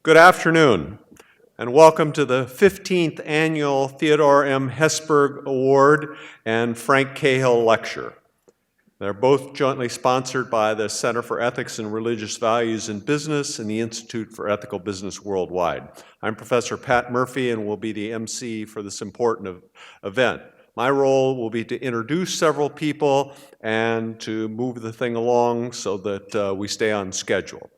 Good afternoon, and welcome to the 15th Annual Theodore M. Hesburgh Award and Frank Cahill Lecture. They're both jointly sponsored by the Center for Ethics and Religious Values in Business and the Institute for Ethical Business Worldwide. I'm Professor Pat Murphy and will be the MC for this important event. My role will be to introduce several people and to move the thing along so that we stay on schedule.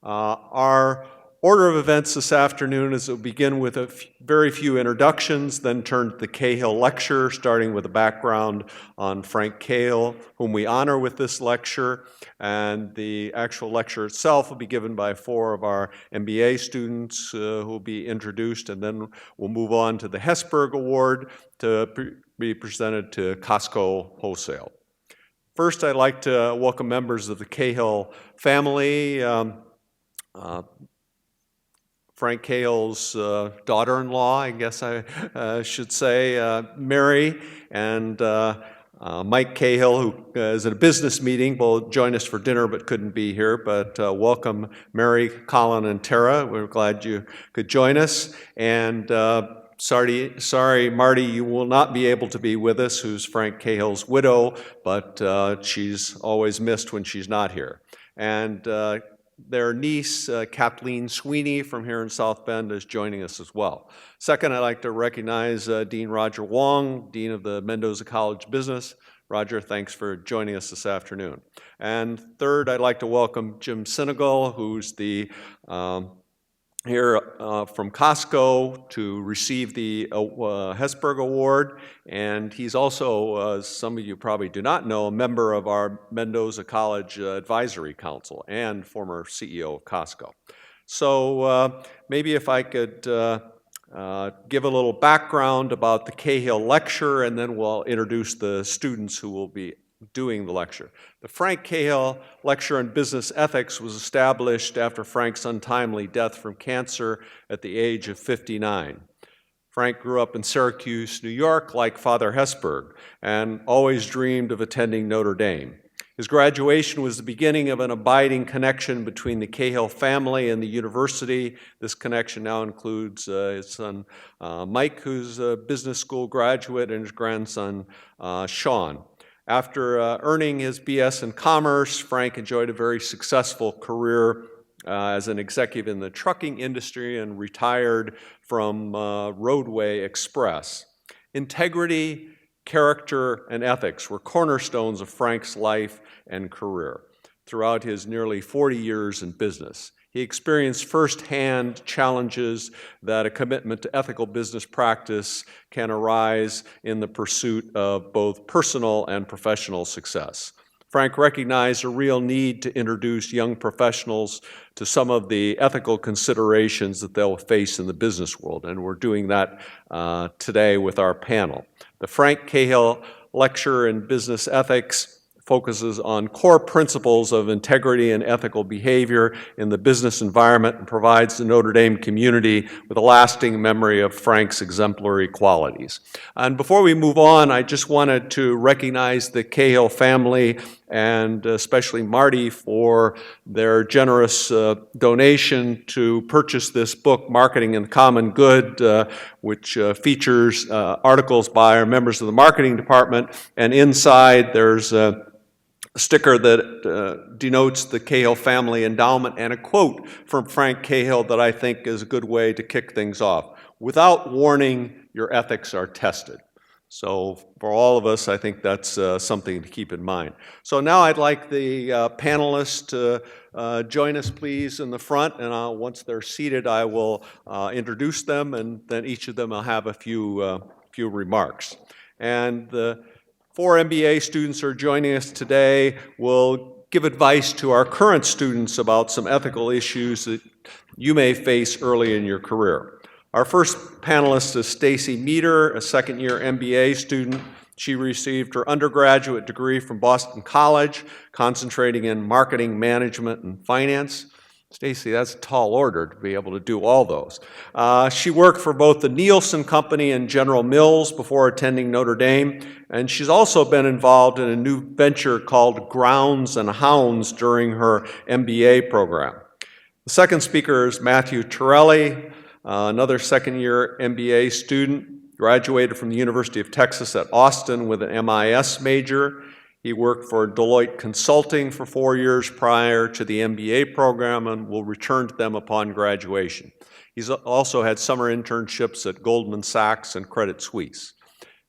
Our order of events this afternoon is we'll begin with very few introductions, then turn to the Cahill Lecture, starting with a background on Frank Cahill, whom we honor with this lecture. And the actual lecture itself will be given by 4 of our MBA students who will be introduced, and then we'll move on to the Hesburgh Award to be presented to CostCo Wholesale. First, I'd like to welcome members of the Cahill family. Frank Cahill's daughter-in-law, I guess I should say, Mary, and Mike Cahill, who is at a business meeting, will join us for dinner but couldn't be here. But welcome, Mary, Colin, and Tara. We're glad you could join us. And sorry, Marty, you will not be able to be with us, who's Frank Cahill's widow, but she's always missed when she's not here. And their niece, Kathleen Sweeney from here in South Bend, is joining us as well. Second, I'd like to recognize Dean Roger Wong, Dean of the Mendoza College Business. Roger, thanks for joining us this afternoon. And third, I'd like to welcome Jim Sinegal, who's the here from CostCo to receive the Hesburgh Award, and he's also, some of you probably do not know, a member of our Mendoza College Advisory Council and former CEO of CostCo. So maybe if I could give a little background about the Cahill Lecture, and then we'll introduce the students who will be doing the lecture. The Frank Cahill Lecture on Business Ethics was established after Frank's untimely death from cancer at the age of 59. Frank grew up in Syracuse, New York, like Father Hesburgh, and always dreamed of attending Notre Dame. His graduation was the beginning of an abiding connection between the Cahill family and the university. This connection now includes his son Mike, who's a business school graduate, and his grandson Sean. After earning his BS in commerce, Frank enjoyed a very successful career as an executive in the trucking industry and retired from Roadway Express. Integrity, character, and ethics were cornerstones of Frank's life and career throughout his nearly 40 years in business. He experienced firsthand challenges that a commitment to ethical business practice can arise in the pursuit of both personal and professional success. Frank recognized a real need to introduce young professionals to some of the ethical considerations that they'll face in the business world, and we're doing that today with our panel. The Frank Cahill Lecture in Business Ethics focuses on core principles of integrity and ethical behavior in the business environment and provides the Notre Dame community with a lasting memory of Frank's exemplary qualities. And before we move on, I just wanted to recognize the Cahill family and especially Marty for their generous donation to purchase this book, Marketing in the Common Good, which features articles by our members of the marketing department. And inside there's a sticker that denotes the Cahill family endowment and a quote from Frank Cahill that I think is a good way to kick things off. Without warning, your ethics are tested. So for all of us, I think that's something to keep in mind. So now I'd like the panelists to join us, please, in the front, and once they're seated, I will introduce them, and then each of them will have a few remarks. And the 4 MBA students who are joining us today will give advice to our current students about some ethical issues that you may face early in your career. Our first panelist is Stacy Meter, a second-year MBA student. She received her undergraduate degree from Boston College, concentrating in marketing, management, and finance. Stacy, that's a tall order to be able to do all those. She worked for both the Nielsen Company and General Mills before attending Notre Dame, and she's also been involved in a new venture called Grounds and Hounds during her MBA program. The second speaker is Matthew Torelli, another second-year MBA student, graduated from the University of Texas at Austin with an MIS major. He worked for Deloitte Consulting for 4 years prior to the MBA program and will return to them upon graduation. He's also had summer internships at Goldman Sachs and Credit Suisse.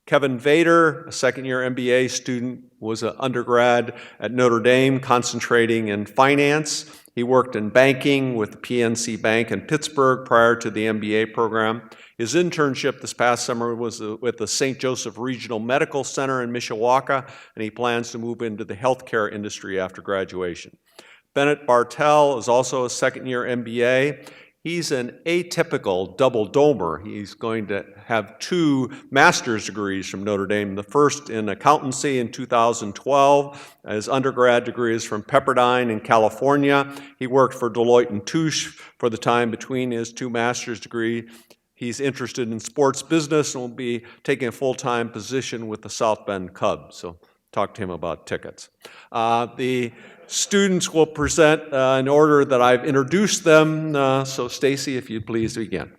Kevin Vader, a second-year MBA student, was an undergrad at Notre Dame, concentrating in finance. He worked in banking with PNC Bank in Pittsburgh prior to the MBA program. His internship this past summer was with the St. Joseph Regional Medical Center in Mishawaka, and he plans to move into the healthcare industry after graduation. Bennett Bartel is also a second-year MBA. He's an atypical double-domer. He's going to have 2 master's degrees from Notre Dame, the first in accountancy in 2012. His undergrad degree is from Pepperdine in California. He worked for Deloitte & Touche for the time between his 2 master's degrees. He's interested in sports business and will be taking a full-time position with the South Bend Cubs, so talk to him about tickets. The students will present in order that I've introduced them, so Stacy, if you'd please begin.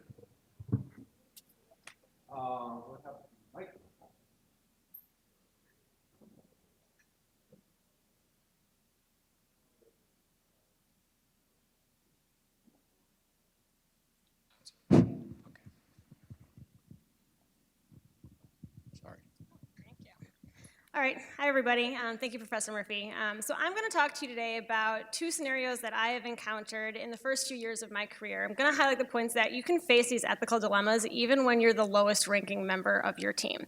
All right, hi everybody. Thank you, Professor Murphy. So I'm going to talk to you today about 2 scenarios that I have encountered in the first few years of my career. I'm going to highlight the points that you can face these ethical dilemmas even when you're the lowest ranking member of your team.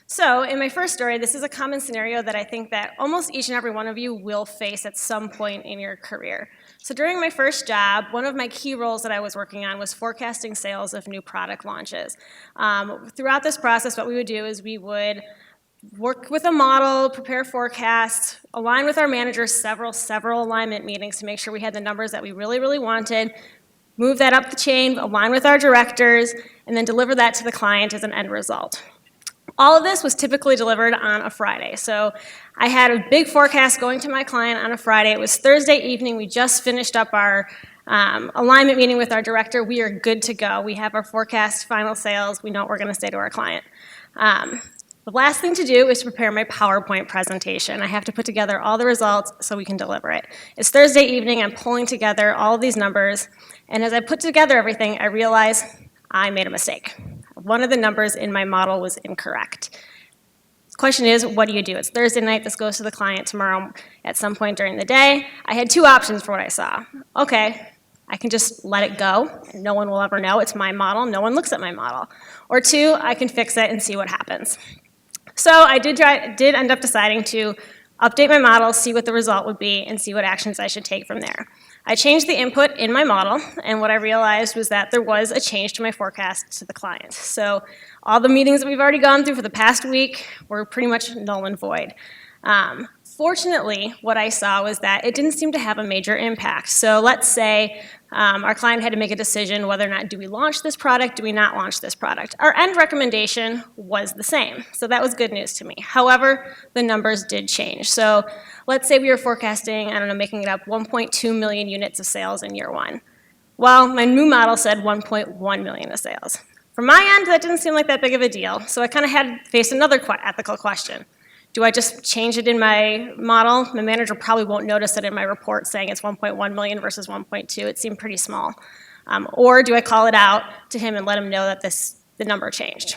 So in my first story, this is a common scenario that I think that almost each and every one of you will face at some point in your career. So during my first job, one of my key roles that I was working on was forecasting sales of new product launches. Throughout this process, what we would do is we would work with a model, prepare forecasts, align with our managers several alignment meetings to make sure we had the numbers that we really wanted, move that up the chain, align with our directors, and then deliver that to the client as an end result. All of this was typically delivered on a Friday. So I had a big forecast going to my client on a Friday. It was Thursday evening. We just finished up our alignment meeting with our director. We are good to go. We have our forecast final sales. We know what we're going to say to our client. The last thing to do is to prepare my PowerPoint presentation. I have to put together all the results so we can deliver it. It's Thursday evening, I'm pulling together all of these numbers, and as I put together everything, I realized I made a mistake. One of the numbers in my model was incorrect. The question is, what do you do? It's Thursday night, this goes to the client tomorrow at some point during the day. I had 2 options for what I saw. Okay, I can just let it go, and no one will ever know. It's my model, no one looks at my model. Or 2, I can fix it and see what happens. So I did end up deciding to update my model, see what the result would be, and see what actions I should take from there. I changed the input in my model, and what I realized was that there was a change to my forecast to the client. So all the meetings that we've already gone through for the past week were pretty much null and void. Fortunately, what I saw was that it didn't seem to have a major impact. So let's say our client had to make a decision whether or not do we launch this product, do we not launch this product. Our end recommendation was the same, so that was good news to me. However, the numbers did change. So let's say we were forecasting, I don't know, making it up 1.2 million units of sales in year 1. Well, my new model said 1.1 million of sales. From my end, that didn't seem like that big of a deal, so I kind of had to face another ethical question. Do I just change it in my model? My manager probably won't notice it in my report saying it's 1.1 million versus 1.2. It seemed pretty small. Or do I call it out to him and let him know that the number changed?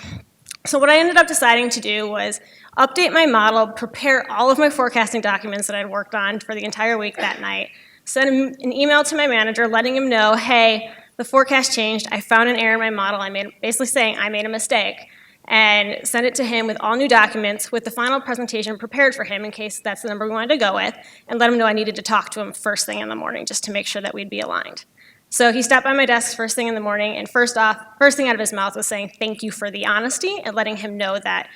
So what I ended up deciding to do was update my model, prepare all of my forecasting documents that I'd worked on for the entire week that night, send an email to my manager letting him know, hey, the forecast changed. I found an error in my model. Basically saying I made a mistake. And send it to him with all new documents with the final presentation prepared for him in case that's the number we wanted to go with, and let him know I needed to talk to him first thing in the morning just to make sure that we'd be aligned. So he stopped by my desk first thing in the morning, and first thing out of his mouth was saying thank you for the honesty and letting him know that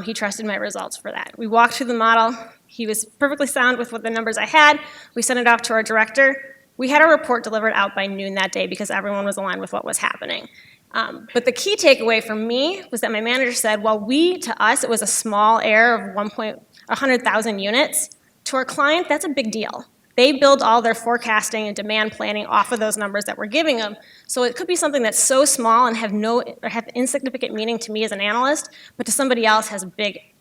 he trusted my results for that. We walked through the model. He was perfectly sound with what the numbers I had. We sent it off to our director. We had our report delivered out by noon that day because everyone was aligned with what was happening. But the key takeaway for me was that my manager said, well, to us, it was a small error of 100,000 units. To our client, that's a big deal. They build all their forecasting and demand planning off of those numbers that we're giving them. So it could be something that's so small and have insignificant meaning to me as an analyst, but to somebody else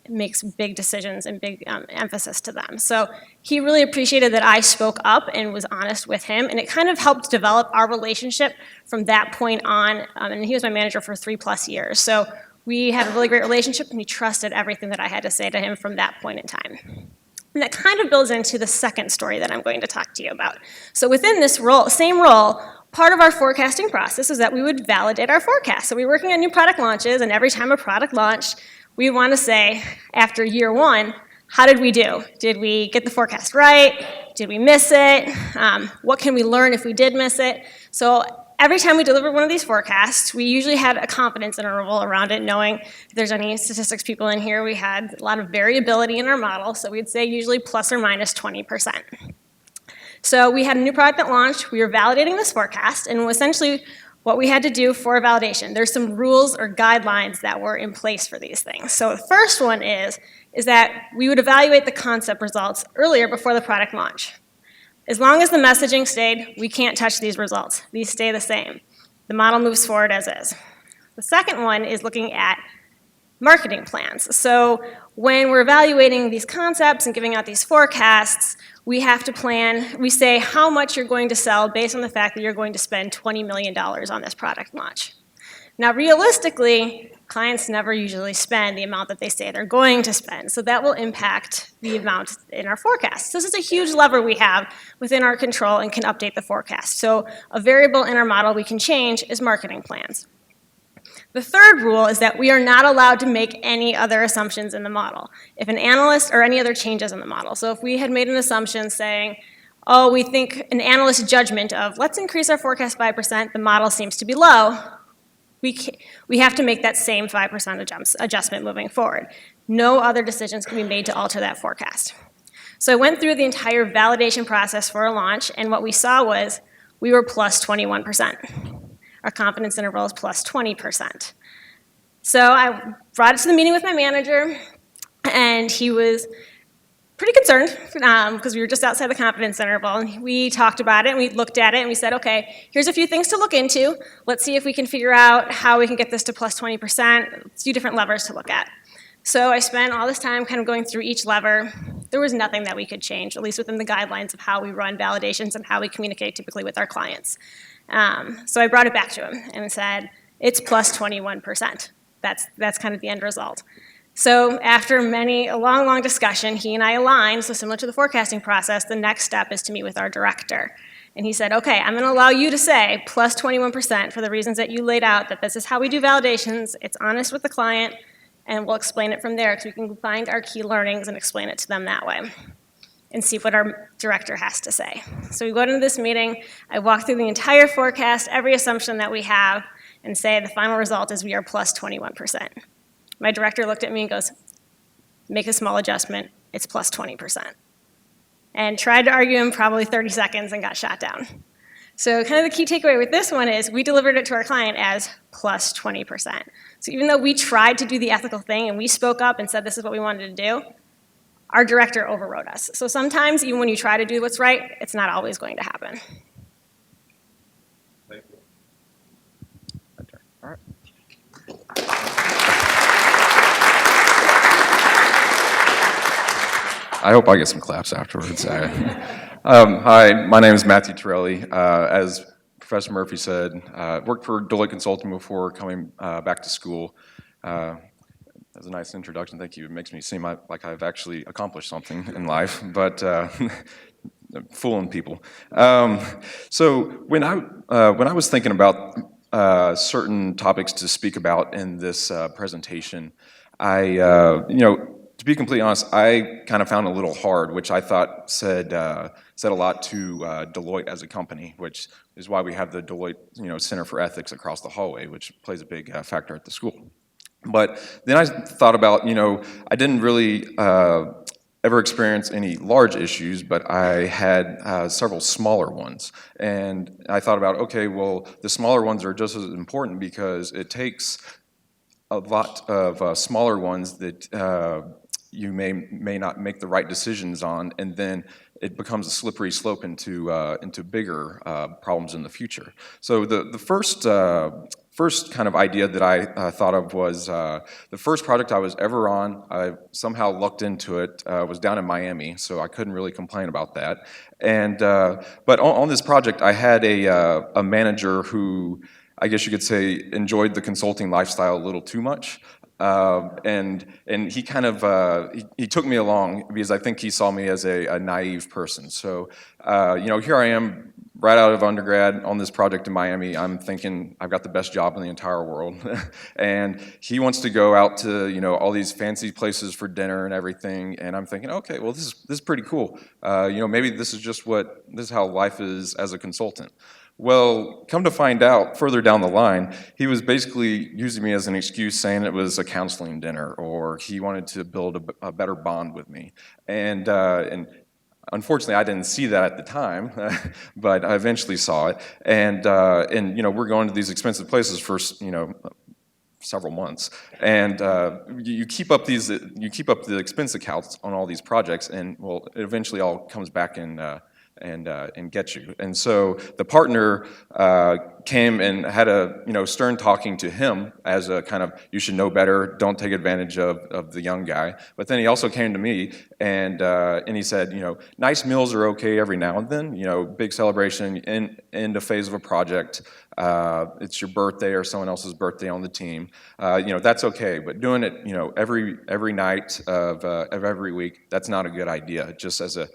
makes big decisions and big emphasis to them. So he really appreciated that I spoke up and was honest with him, and it kind of helped develop our relationship from that point on. And he was my manager for 3+ years. So we had a really great relationship, and he trusted everything that I had to say to him from that point in time. And that kind of builds into the second story that I'm going to talk to you about. So within this same role, part of our forecasting process is that we would validate our forecast. So we were working on new product launches, and every time a product launched, we want to say, after year 1, how did we do? Did we get the forecast right? Did we miss it? What can we learn if we did miss it? So every time we delivered one of these forecasts, we usually had a confidence interval around it, knowing if there's any statistics people in here, we had a lot of variability in our model, so we'd say usually plus or minus 20%. So we had a new product that launched, we were validating this forecast, and essentially what we had to do for validation, there's some rules or guidelines that were in place for these things. So the first one is that we would evaluate the concept results earlier before the product launch. As long as the messaging stayed, we can't touch these results. These stay the same. The model moves forward as is. The second one is looking at marketing plans. So when we're evaluating these concepts and giving out these forecasts, we have to plan, we say how much you're going to sell based on the fact that you're going to spend $20 million on this product launch. Now realistically, clients never usually spend the amount that they say they're going to spend, so that will impact the amount in our forecast. This is a huge lever we have within our control and can update the forecast. So a variable in our model we can change is marketing plans. The third rule is that we are not allowed to make any other assumptions in the model. If an analyst or any other changes in the model. So if we had made an assumption saying, oh, we think an analyst's judgment of let's increase our forecast 5%, the model seems to be low, we have to make that same 5% adjustment moving forward. No other decisions can be made to alter that forecast. So I went through the entire validation process for a launch, and what we saw was we were plus 21%. Our confidence interval is plus 20%. So I brought it to the meeting with my manager, and he was pretty concerned because we were just outside the confidence interval. And we talked about it, and we looked at it, and we said, okay, here's a few things to look into. Let's see if we can figure out how we can get this to plus 20%. Let's do different levers to look at. So I spent all this time kind of going through each lever. There was nothing that we could change, at least within the guidelines of how we run validations and how we communicate typically with our clients. So I brought it back to him and said, it's plus 21%. That's kind of the end result. So after a long discussion, he and I aligned, so similar to the forecasting process, the next step is to meet with our director. And he said, okay, I'm gonna allow you to say plus 21% for the reasons that you laid out, that this is how we do validations, it's honest with the client, and we'll explain it from there, so we can find our key learnings and explain it to them that way, and see what our director has to say. So we go into this meeting, I walk through the entire forecast, every assumption that we have, and say the final result is we are plus 21%. My director looked at me and goes, make a small adjustment, it's plus 20%. And tried to argue him probably 30 seconds and got shot down. So kind of the key takeaway with this one is we delivered it to our client as plus 20%. So even though we tried to do the ethical thing and we spoke up and said this is what we wanted to do, our director overrode us. So sometimes even when you try to do what's right, it's not always going to happen. Thank you. All right. I hope I get some claps afterwards. Hi, my name is Matthew Torelli. As Professor Murphy said, worked for Deloitte Consulting before coming back to school. That was a nice introduction, thank you. It makes me seem like I've actually accomplished something in life, but fooling people. So when I was thinking about certain topics to speak about in this presentation, to be completely honest, I kind of found it a little hard, which I thought said a lot to Deloitte as a company, which is why we have the Deloitte Center for Ethics across the hallway, which plays a big factor at the school. But then I thought about, I didn't really ever experience any large issues, but I had several smaller ones. And I thought about, okay, well, the smaller ones are just as important because it takes a lot of smaller ones that you may not make the right decisions on, and then it becomes a slippery slope into bigger problems in the future. So the first kind of idea that I thought of was the first project I was ever on. I somehow lucked into it. Was down in Miami, so I couldn't really complain about that. And but on this project, I had a manager who, I guess you could say, enjoyed the consulting lifestyle a little too much. And he kind of he took me along because I think he saw me as a naive person. So here I am, right out of undergrad on this project in Miami. I'm thinking I've got the best job in the entire world, and he wants to go out to all these fancy places for dinner and everything. And I'm thinking, okay, well this is pretty cool. Maybe this is how life is as a consultant. Well, come to find out, further down the line, he was basically using me as an excuse, saying it was a counseling dinner, or he wanted to build a better bond with me. And unfortunately, I didn't see that at the time, but I eventually saw it. And we're going to these expensive places for several months, and you keep up the expense accounts on all these projects, and well, it eventually all comes back and get you. And so the partner came and had a stern talking to him as a kind of, you should know better, don't take advantage of the young guy. But then he also came to me and he said, nice meals are okay every now and then, big celebration, end a phase of a project, it's your birthday or someone else's birthday on the team, that's okay. But doing it, every night of every week, that's not a good idea, just as a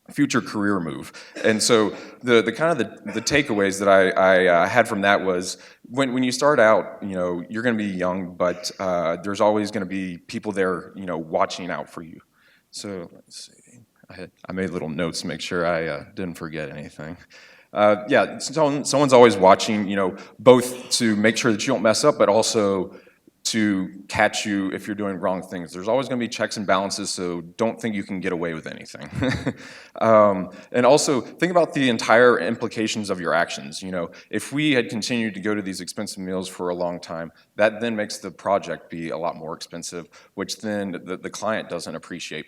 future career move. And so the kind of the takeaways that I had from that was, when you start out, you're going to be young, but there's always going to be people there, watching out for you. So let's see, I made little notes to make sure I didn't forget anything. Someone's always watching, both to make sure that you don't mess up, but also to catch you if you're doing wrong things. There's always going to be checks and balances, so don't think you can get away with anything. And also, think about the entire implications of your actions. If we had continued to go to these expensive meals for a long time, that then makes the project be a lot more expensive, which then the client doesn't appreciate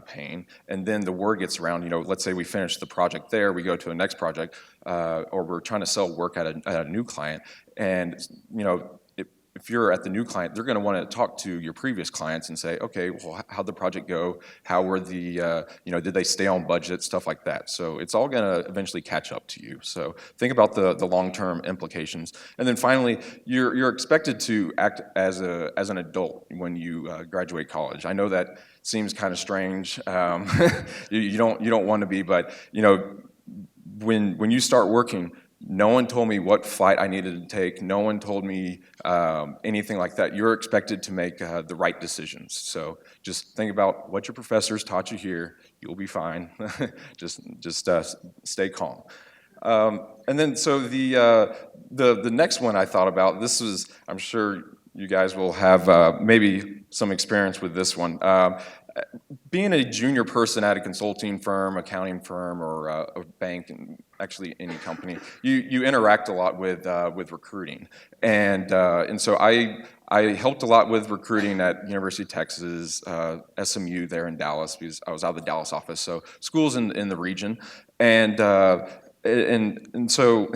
paying. And then the word gets around, let's say we finish the project there, we go to a next project, or we're trying to sell work at a new client, and if you're at the new client, they're going to want to talk to your previous clients and say, okay, well, how'd the project go? How were did they stay on budget? Stuff like that. So it's all going to eventually catch up to you. So think about the long-term implications. And then finally, you're expected to act as an adult when you graduate college. I know that seems kind of strange. You don't want to be, but when you start working, no one told me what flight I needed to take. No one told me anything like that. You're expected to make the right decisions. So just think about what your professors taught you here. You'll be fine. just stay calm. And then so the next one I thought about. This was, I'm sure you guys will have maybe some experience with this one. Being a junior person at a consulting firm, accounting firm, or a bank, and actually any company, you interact a lot with recruiting, and so I helped a lot with recruiting at University of Texas, SMU there in Dallas, because I was out of the Dallas office, so schools in the region, and so.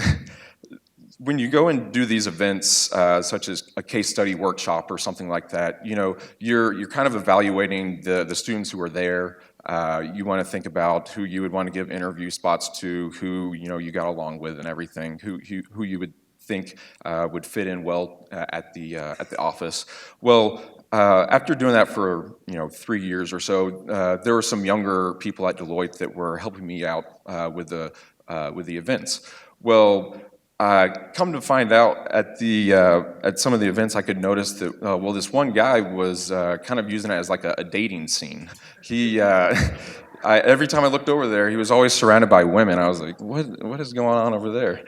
When you go and do these events, such as a case study workshop or something like that, you're kind of evaluating the students who are there. You want to think about who you would want to give interview spots to, who you got along with, and everything. Who you would think would fit in well at the office. Well, after doing that for 3 years or so, there were some younger people at Deloitte that were helping me out with the events. Well. Come to find out at some of the events, I could notice that this one guy was kind of using it as like a dating scene. He every time I looked over there, he was always surrounded by women. I was like, what is going on over there?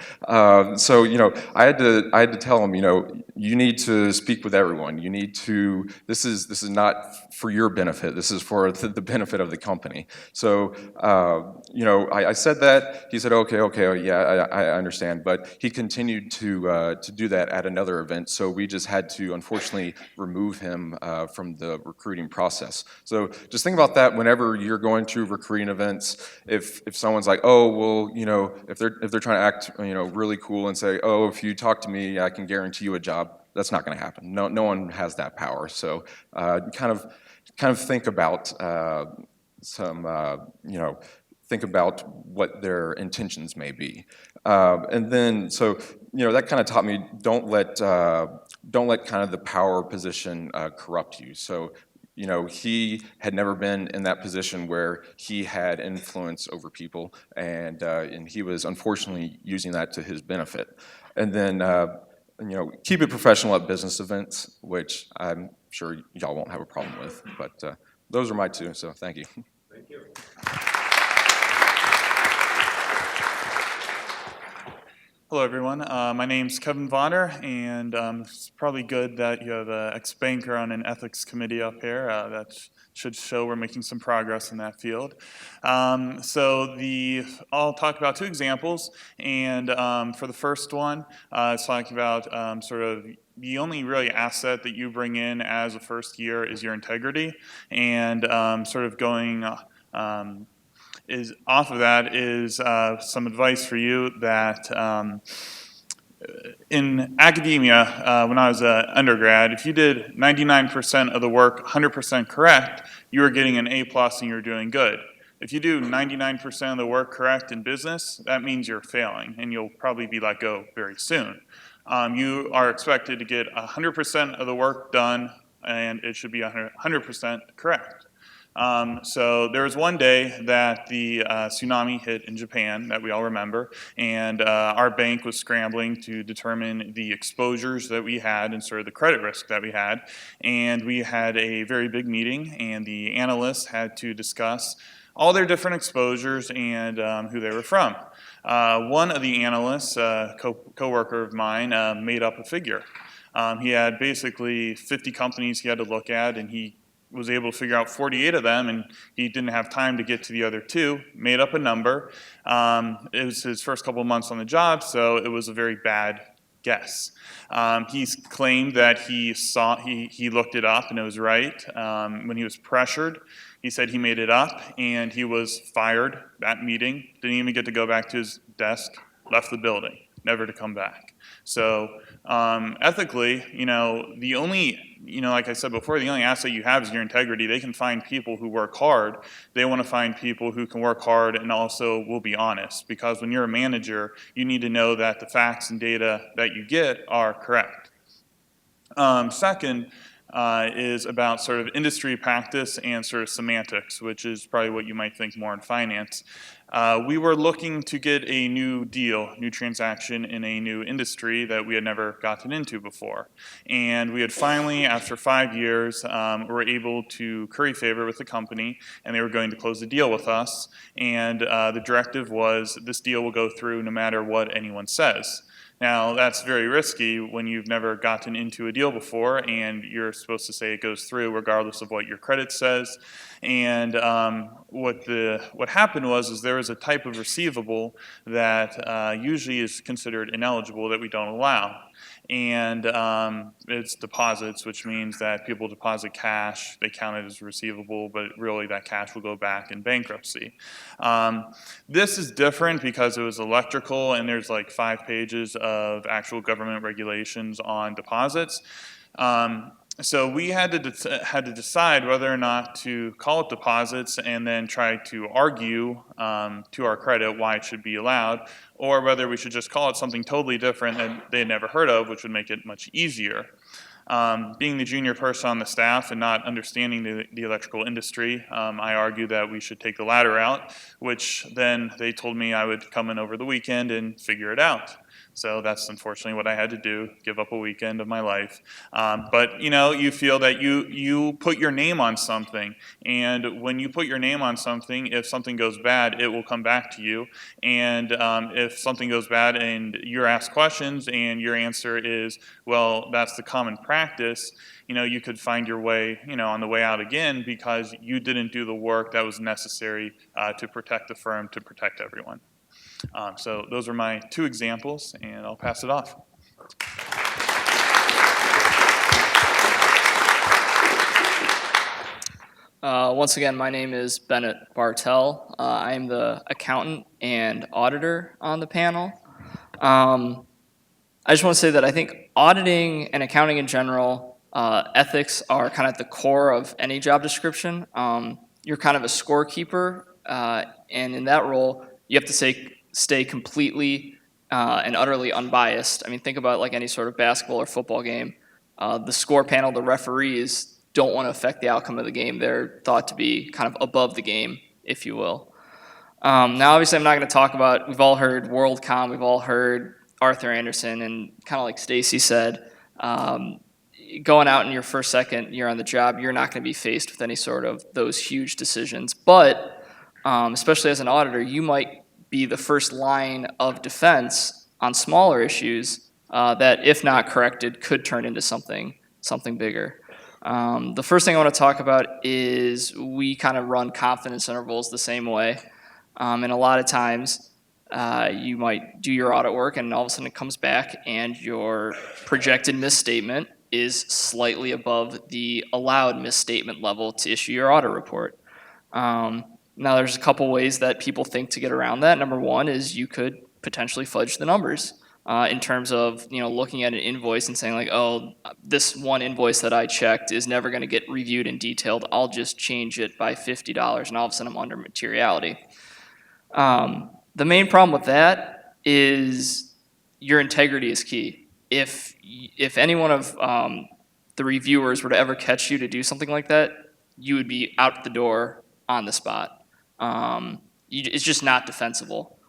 So I had to tell him, you need to speak with everyone. You need to. This is not for your benefit. This is for the benefit of the company. So I said that. He said, okay, oh, yeah, I understand. But he continued to do that at another event. So we just had to, unfortunately, remove him from the recruiting process. So just think about that whenever you're going to through recruiting events, if someone's like, oh, well, if they're trying to act, really cool and say, oh, if you talk to me, I can guarantee you a job, that's not going to happen. No one has that power. So kind of think about think about what their intentions may be. And then, so, that kind of taught me, don't let kind of the power position corrupt you. So, he had never been in that position where he had influence over people, and he was unfortunately using that to his benefit. And then, keep it professional at business events, which I'm sure y'all won't have a problem with. But those are my two, so thank you. Thank you. Hello, everyone. My name's Kevin Vonner, and it's probably good that you have an ex-banker on an ethics committee up here. That should show we're making some progress in that field. I'll talk about two examples, and for the first one, it's talking about sort of the only really asset that you bring in as a first year is your integrity, and sort of going is off of that is some advice for you that in academia, when I was an undergrad, if you did 99% of the work 100% correct, you were getting an A+ and you were doing good. If you do 99% of the work correct in business, that means you're failing, and you'll probably be let go very soon. You are expected to get 100% of the work done, and it should be 100% correct. So there was one day that the tsunami hit in Japan that we all remember, and our bank was scrambling to determine the exposures that we had and sort of the credit risk that we had. And we had a very big meeting, and the analysts had to discuss all their different exposures and who they were from. One of the analysts, a co-worker of mine, made up a figure. He had basically 50 companies he had to look at, and he was able to figure out 48 of them, and he didn't have time to get to the other two, made up a number. It was his first couple of months on the job, so it was a very bad guess. He's claimed that he looked it up and it was right. When he was pressured, he said he made it up, and he was fired that meeting, didn't even get to go back to his desk, left the building, never to come back. So ethically, the only, like I said before, the only asset you have is your integrity. They can find people who work hard. They want to find people who can work hard and also will be honest. Because when you're a manager, you need to know that the facts and data that you get are correct. Second is about sort of industry practice and sort of semantics, which is probably what you might think more in finance. We were looking to get a new deal, new transaction in a new industry that we had never gotten into before. And we had finally, after 5 years, were able to curry favor with the company, and they were going to close the deal with us. And the directive was, this deal will go through no matter what anyone says. Now, that's very risky when you've never gotten into a deal before, and you're supposed to say it goes through regardless of what your credit says. And what happened was there was a type of receivable that usually is considered ineligible that we don't allow. And it's deposits, which means that people deposit cash, they count it as receivable, but really that cash will go back in bankruptcy. This is different because it was electrical, and there's like 5 pages of actual government regulations on deposits. So we had to decide whether or not to call it deposits and then try to argue to our credit why it should be allowed, or whether we should just call it something totally different that they had never heard of, which would make it much easier. Being the junior person on the staff and not understanding the electrical industry, I argued that we should take the latter route, which then they told me I would come in over the weekend and figure it out. So that's unfortunately what I had to do, give up a weekend of my life. But you feel that you put your name on something, and when you put your name on something, if something goes bad, it will come back to you. And if something goes bad and you're asked questions and your answer is, well, that's the common practice, you could find your way, on the way out again because you didn't do the work that was necessary to protect the firm, to protect everyone. So those are my 2 examples, and I'll pass it off. Once again, my name is Bennett Bartell. I am the accountant and auditor on the panel. I just want to say that I think auditing and accounting in general, ethics are kind of at the core of any job description. You're kind of a scorekeeper, and in that role, you have to stay completely and utterly unbiased. I mean, think about like any sort of basketball or football game. The score panel, the referees, don't want to affect the outcome of the game. They're thought to be kind of above the game, if you will. Now, obviously, I'm not going to talk about, we've all heard WorldCom, we've all heard Arthur Anderson, and kind of like C.S.C said, going out in your second year on the job, you're not going to be faced with any sort of those huge decisions. But especially as an auditor, you might be the first line of defense on smaller issues that, if not corrected, could turn into something bigger. The first thing I want to talk about is we kind of run confidence intervals the same way. And a lot of times you might do your audit work and all of a sudden it comes back and your projected misstatement is slightly above the allowed misstatement level to issue your audit report. Now there's a couple ways that people think to get around that. Number one is you could potentially fudge the numbers in terms of looking at an invoice and saying like, oh, this one invoice that I checked is never going to get reviewed and detailed. I'll just change it by $50 and all of a sudden I'm under materiality. The main problem with that is your integrity is key. If any one of the reviewers were to ever catch you to do something like that, you would be out the door on the spot. It's just not defensible.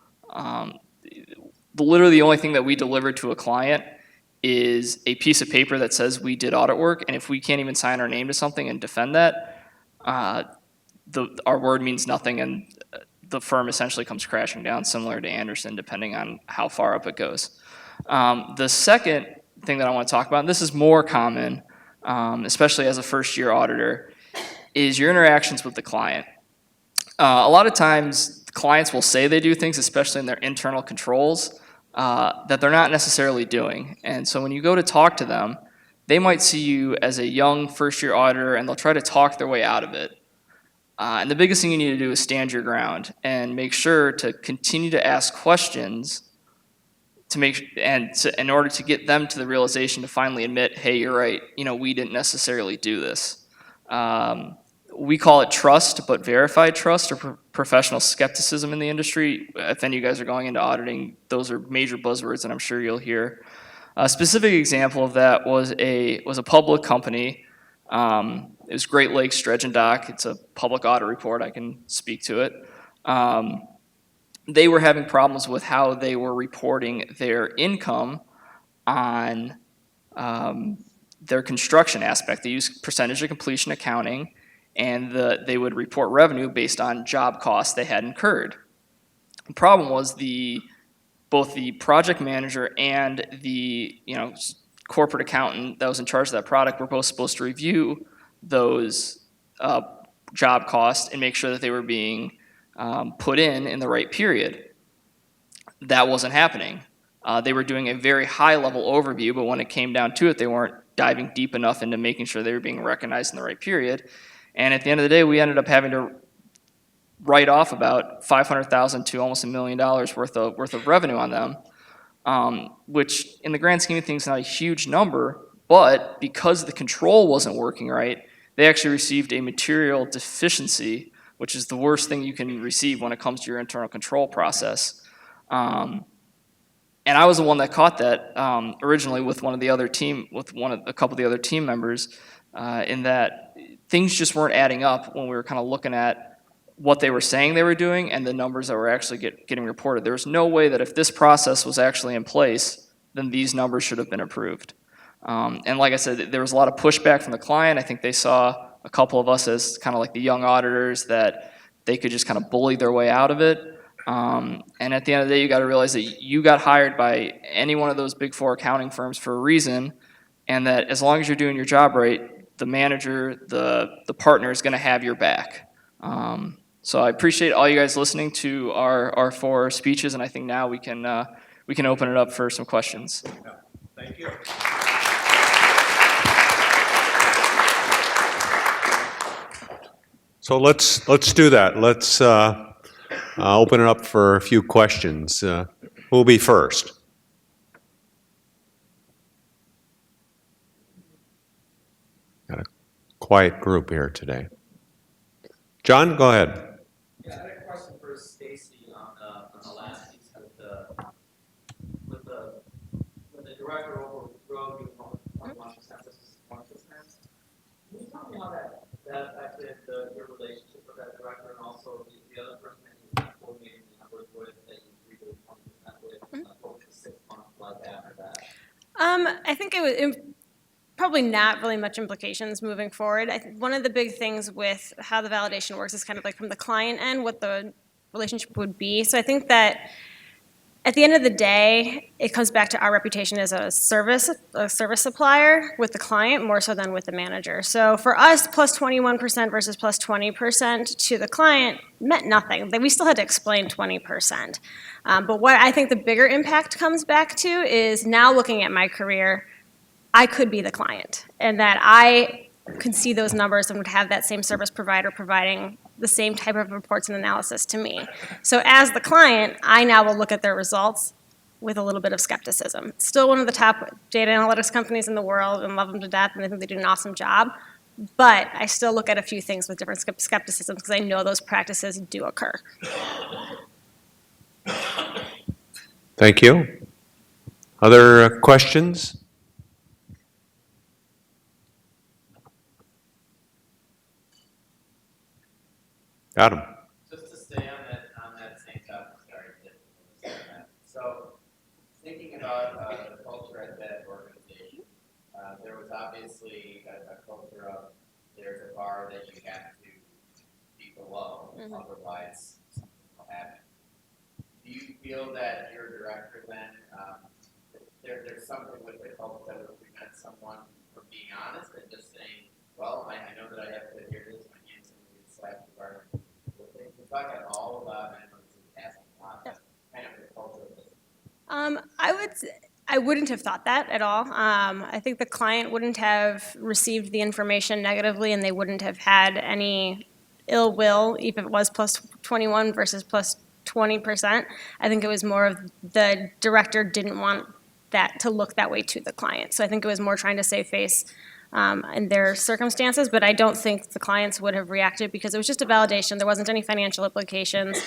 Literally the only thing that we deliver to a client is a piece of paper that says we did audit work, and if we can't even sign our name to something and defend that, our word means nothing, and the firm essentially comes crashing down, similar to Anderson, depending on how far up it goes. The second thing that I want to talk about, and this is more common, especially as a first-year auditor, is your interactions with the client. A lot of times, clients will say they do things, especially in their internal controls, that they're not necessarily doing. And so when you go to talk to them, they might see you as a young first-year auditor, and they'll try to talk their way out of it. And the biggest thing you need to do is stand your ground and make sure to continue to ask questions in order to get them to the realization to finally admit, hey, you're right, we didn't necessarily do this. We call it trust, but verified trust or professional skepticism in the industry. If any of you guys are going into auditing, those are major buzzwords that I'm sure you'll hear. A specific example of that was a public company. It was Great Lakes Dredge and Dock. It's a public audit report. I can speak to it. They were having problems with how they were reporting their income on their construction aspect. They used percentage of completion accounting, and they would report revenue based on job costs they had incurred. The problem was both the project manager and the corporate accountant that was in charge of that product were both supposed to review those job costs and make sure that they were being put in the right period. That wasn't happening. They were doing a very high-level overview, but when it came down to it, they weren't diving deep enough into making sure they were being recognized in the right period. And at the end of the day, we ended up having to write off about $500,000 to almost $1 million worth of revenue on them, which in the grand scheme of things is not a huge number, but because the control wasn't working right, they actually received a material deficiency, which is the worst thing you can receive when it comes to your internal control process. And I was the one that caught that originally with a couple of the other team members, in that things just weren't adding up when we were kind of looking at what they were saying they were doing and the numbers that were actually getting reported. There was no way that if this process was actually in place, then these numbers should have been approved. And like I said, there was a lot of pushback from the client. I think they saw a couple of us as kind of like the young auditors that they could just kind of bully their way out of it. And at the end of the day, you got to realize that you got hired by any one of those big four accounting firms for a reason, and that as long as you're doing your job right, the manager, the partner is going to have your back. So I appreciate all you guys listening to our four speeches, and I think now we can open it up for some questions. Thank you. So let's do that. Let's open it up for a few questions. Who'll be first? Got a quiet group here today. John, go ahead. Yeah, I had a question for C.S.C. on the last piece with the director overrode you 1% versus 1%. Can you tell me how that affected your relationship with that director and also the other person that you were coordinating the numbers with that you agreed to 20% with over the 6 months like after that? I think it was probably not really much implications moving forward. I think one of the big things with how the validation works is kind of like from the client end, what the relationship would be. So I think that at the end of the day, it comes back to our reputation as a service supplier with the client more so than with the manager. So for us, plus 21% versus plus 20% to the client meant nothing. We still had to explain 20%. But what I think the bigger impact comes back to is now looking at my career, I could be the client, and that I could see those numbers and would have that same service provider providing the same type of reports and analysis to me. So as the client, I now will look at their results with a little bit of skepticism. Still one of the top data analytics companies in the world and love them to death, and I think they do an awesome job. But I still look at a few things with different skepticism because I know those practices do occur. Thank you. Other questions? Got him. Just to stay on that same topic, sorry. So thinking about the culture at that organization, there was obviously a culture of there's a bar that you have to be below, otherwise something will happen. Do you feel that your director then, there's something with the culture that would prevent someone from being honest and just saying, well, I know that I have to adhere to this, my hands going to get slapped the bar. Talk at all about, I know this is asking a lot, but kind of the culture of this. I wouldn't have thought that at all. I think the client wouldn't have received the information negatively, and they wouldn't have had any ill will, if it was plus 21 versus plus 20%. I think it was more of the director didn't want that to look that way to the client. So I think it was more trying to save face in their circumstances, but I don't think the clients would have reacted because it was just a validation. There wasn't any financial implications.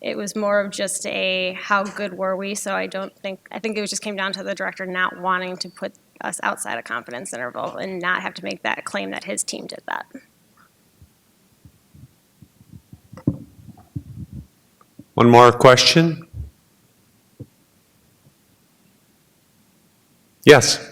It was more of just a how good were we, so I think it was just came down to the director not wanting to put us outside a confidence interval and not have to make that claim that his team did that. One more question? Yes.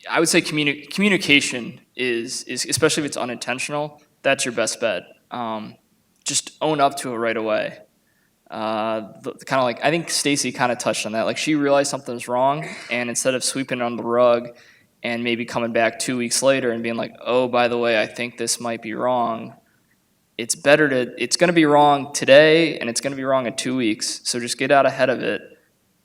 I would say communication is especially if it's unintentional, that's your best bet. Just own up to it right away. Kind of like, I think C.S.C. kind of touched on that. Like, she realized something was wrong, and instead of sweeping it under the rug and maybe coming back 2 weeks later and being like, oh, by the way, I think this might be wrong, it's going to be wrong today, and it's going to be wrong in 2 weeks. So just get out ahead of it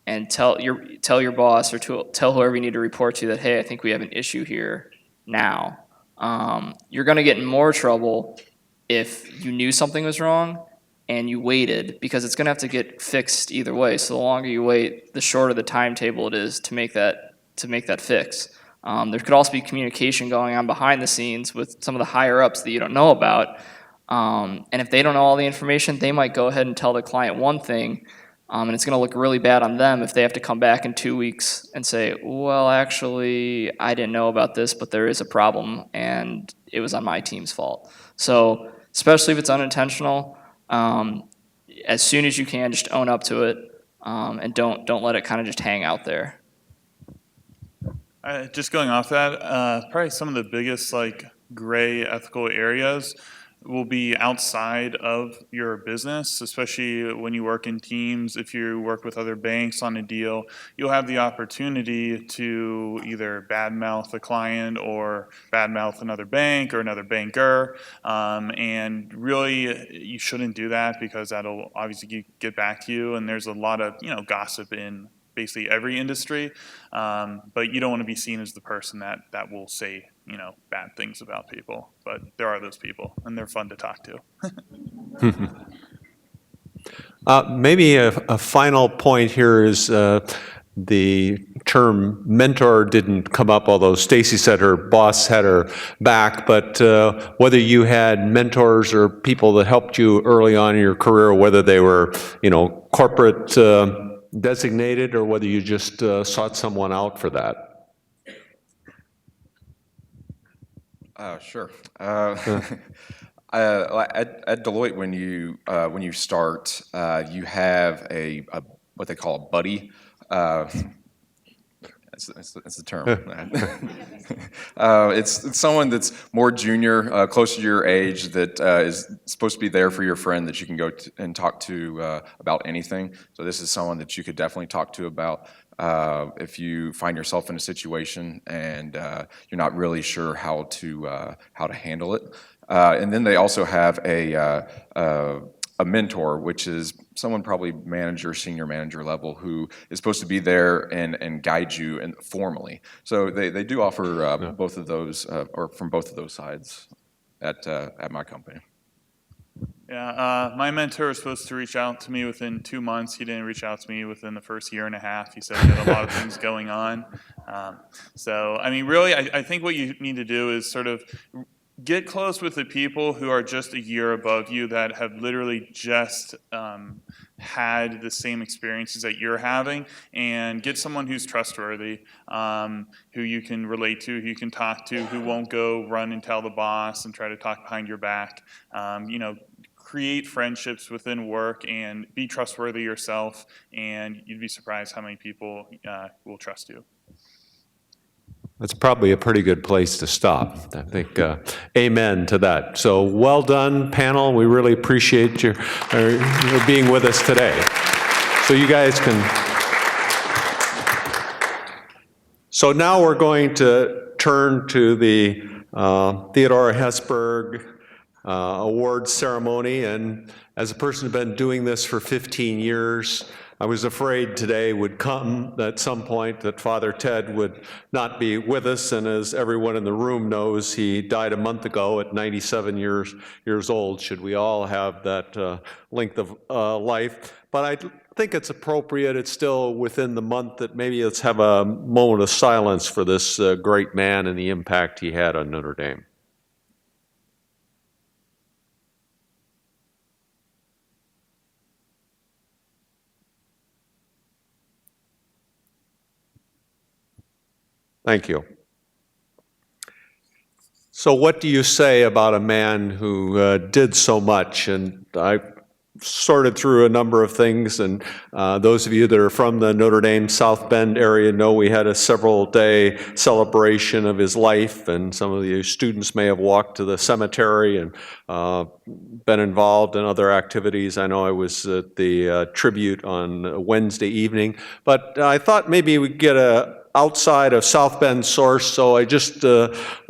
and tell your boss or tell whoever you need to report to that, hey, I think we have an issue here now. You're going to get in more trouble if you knew something was wrong and you waited, because it's going to have to get fixed either way. So the longer you wait, the shorter the timetable it is to make that fix. There could also be communication going on behind the scenes with some of the higher ups that you don't know about. And if they don't know all the information, they might go ahead and tell the client one thing, and it's going to look really bad on them if they have to come back in 2 weeks and say, well, actually, I didn't know about this, but there is a problem, and it was on my team's fault. So especially if it's unintentional, as soon as you can, just own up to it, and don't let it kind of just hang out there. Just going off that, probably some of the biggest gray ethical areas will be outside of your business, especially when you work in teams. If you work with other banks on a deal, you'll have the opportunity to either badmouth a client or badmouth another bank or another banker. And really, you shouldn't do that because that'll obviously get back to you. And there's a lot of gossip in basically every industry, but you don't want to be seen as the person that will say bad things about people. But there are those people, and they're fun to talk to. Maybe a final point here is the term mentor didn't come up, although Stacy said her boss had her back, but whether you had mentors or people that helped you early on in your career, whether they were, corporate designated or whether you just sought someone out for that. Sure. At Deloitte, when you start, you have a what they call a buddy. That's the term. It's someone that's more junior, closer to your age, that is supposed to be there for your friend that you can go and talk to about anything. So this is someone that you could definitely talk to about if you find yourself in a situation and you're not really sure how to handle it. And then they also have a mentor, which is someone probably manager, senior manager level, who is supposed to be there and guide you formally. So they do offer both of those, or from both of those sides at my company. Yeah, my mentor was supposed to reach out to me within 2 months. He didn't reach out to me within the first year and a half. He said he had a lot of things going on. So, I mean, really, I think what you need to do is sort of get close with the people who are just a year above you, that have literally just had the same experiences that you're having, and get someone who's trustworthy, who you can relate to, who you can talk to, who won't go run and tell the boss and try to talk behind your back. Create friendships within work and be trustworthy yourself, and you'd be surprised how many people will trust you. That's probably a pretty good place to stop. I think amen to that. So well done, panel. We really appreciate your being with us today. So you guys can. So now we're going to turn to the Theodore Hesburgh award ceremony. And as a person who's been doing this for 15 years, I was afraid today would come at some point that Father Ted would not be with us, and as everyone in the room knows, he died a month ago at 97 years old, should we all have that length of life. But I think it's appropriate, it's still within the month, that maybe let's have a moment of silence for this great man and the impact he had on Notre Dame. Thank you. So what do you say about a man who did so much? And I sorted through a number of things, and those of you that are from the Notre Dame South Bend area know we had a several-day celebration of his life, and some of you students may have walked to the cemetery and been involved in other activities. I know I was at the tribute on Wednesday evening, but I thought maybe we'd get a outside of South Bend source, so I just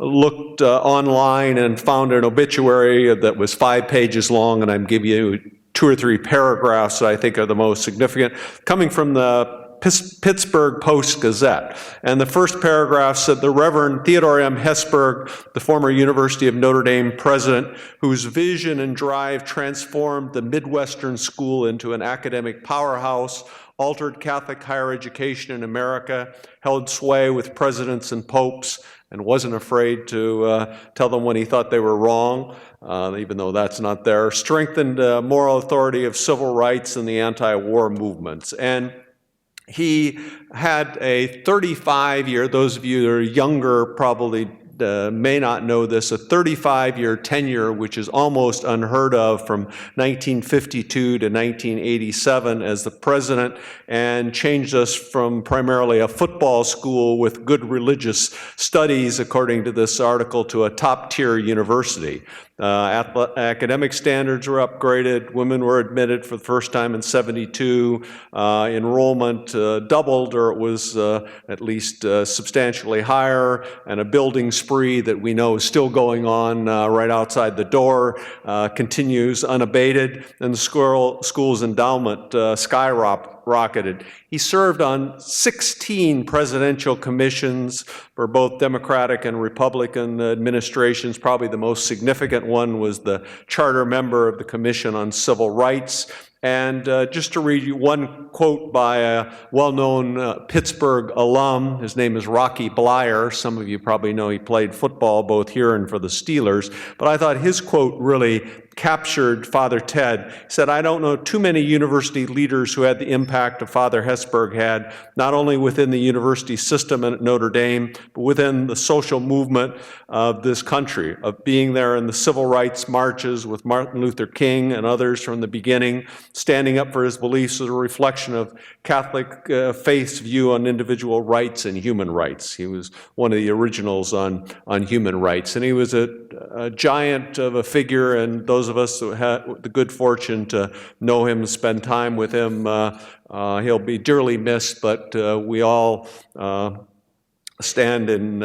looked online and found an obituary that was 5 pages long, and I'm giving you 2 or 3 paragraphs that I think are the most significant, coming from the Pittsburgh Post-Gazette. And the first paragraph said, the Reverend Theodore M. Hesburgh, the former University of Notre Dame president, whose vision and drive transformed the Midwestern school into an academic powerhouse, altered Catholic higher education in America, held sway with presidents and popes, and wasn't afraid to tell them when he thought they were wrong, even though that's not there, strengthened moral authority of civil rights and the anti-war movements. And he had a 35-year, those of you that are younger probably may not know this, a 35-year tenure, which is almost unheard of, from 1952 to 1987 as the president, and changed us from primarily a football school with good religious studies, according to this article, to a top-tier university. Academic standards were upgraded. Women were admitted for the first time in '72. Enrollment doubled, or it was at least substantially higher, and a building spree that we know is still going on right outside the door continues unabated, and the school's endowment skyrocketed. He served on 16 presidential commissions for both Democratic and Republican administrations. Probably the most significant one was the charter member of the Commission on Civil Rights. And just to read you one quote by a well-known Pittsburgh alum, his name is Rocky Bleier. Some of you probably know he played football both here and for the Steelers. But I thought his quote really captured Father Ted. He said, "I don't know too many university leaders who had the impact of Father Hesburgh had, not only within the university system and at Notre Dame, but within the social movement of this country, of being there in the civil rights marches with Martin Luther King and others from the beginning, standing up for his beliefs as a reflection of Catholic faith's view on individual rights and human rights." He was one of the originals on human rights, and he was a giant of a figure, and those of us who had the good fortune to know him, spend time with him, he'll be dearly missed, but we all stand in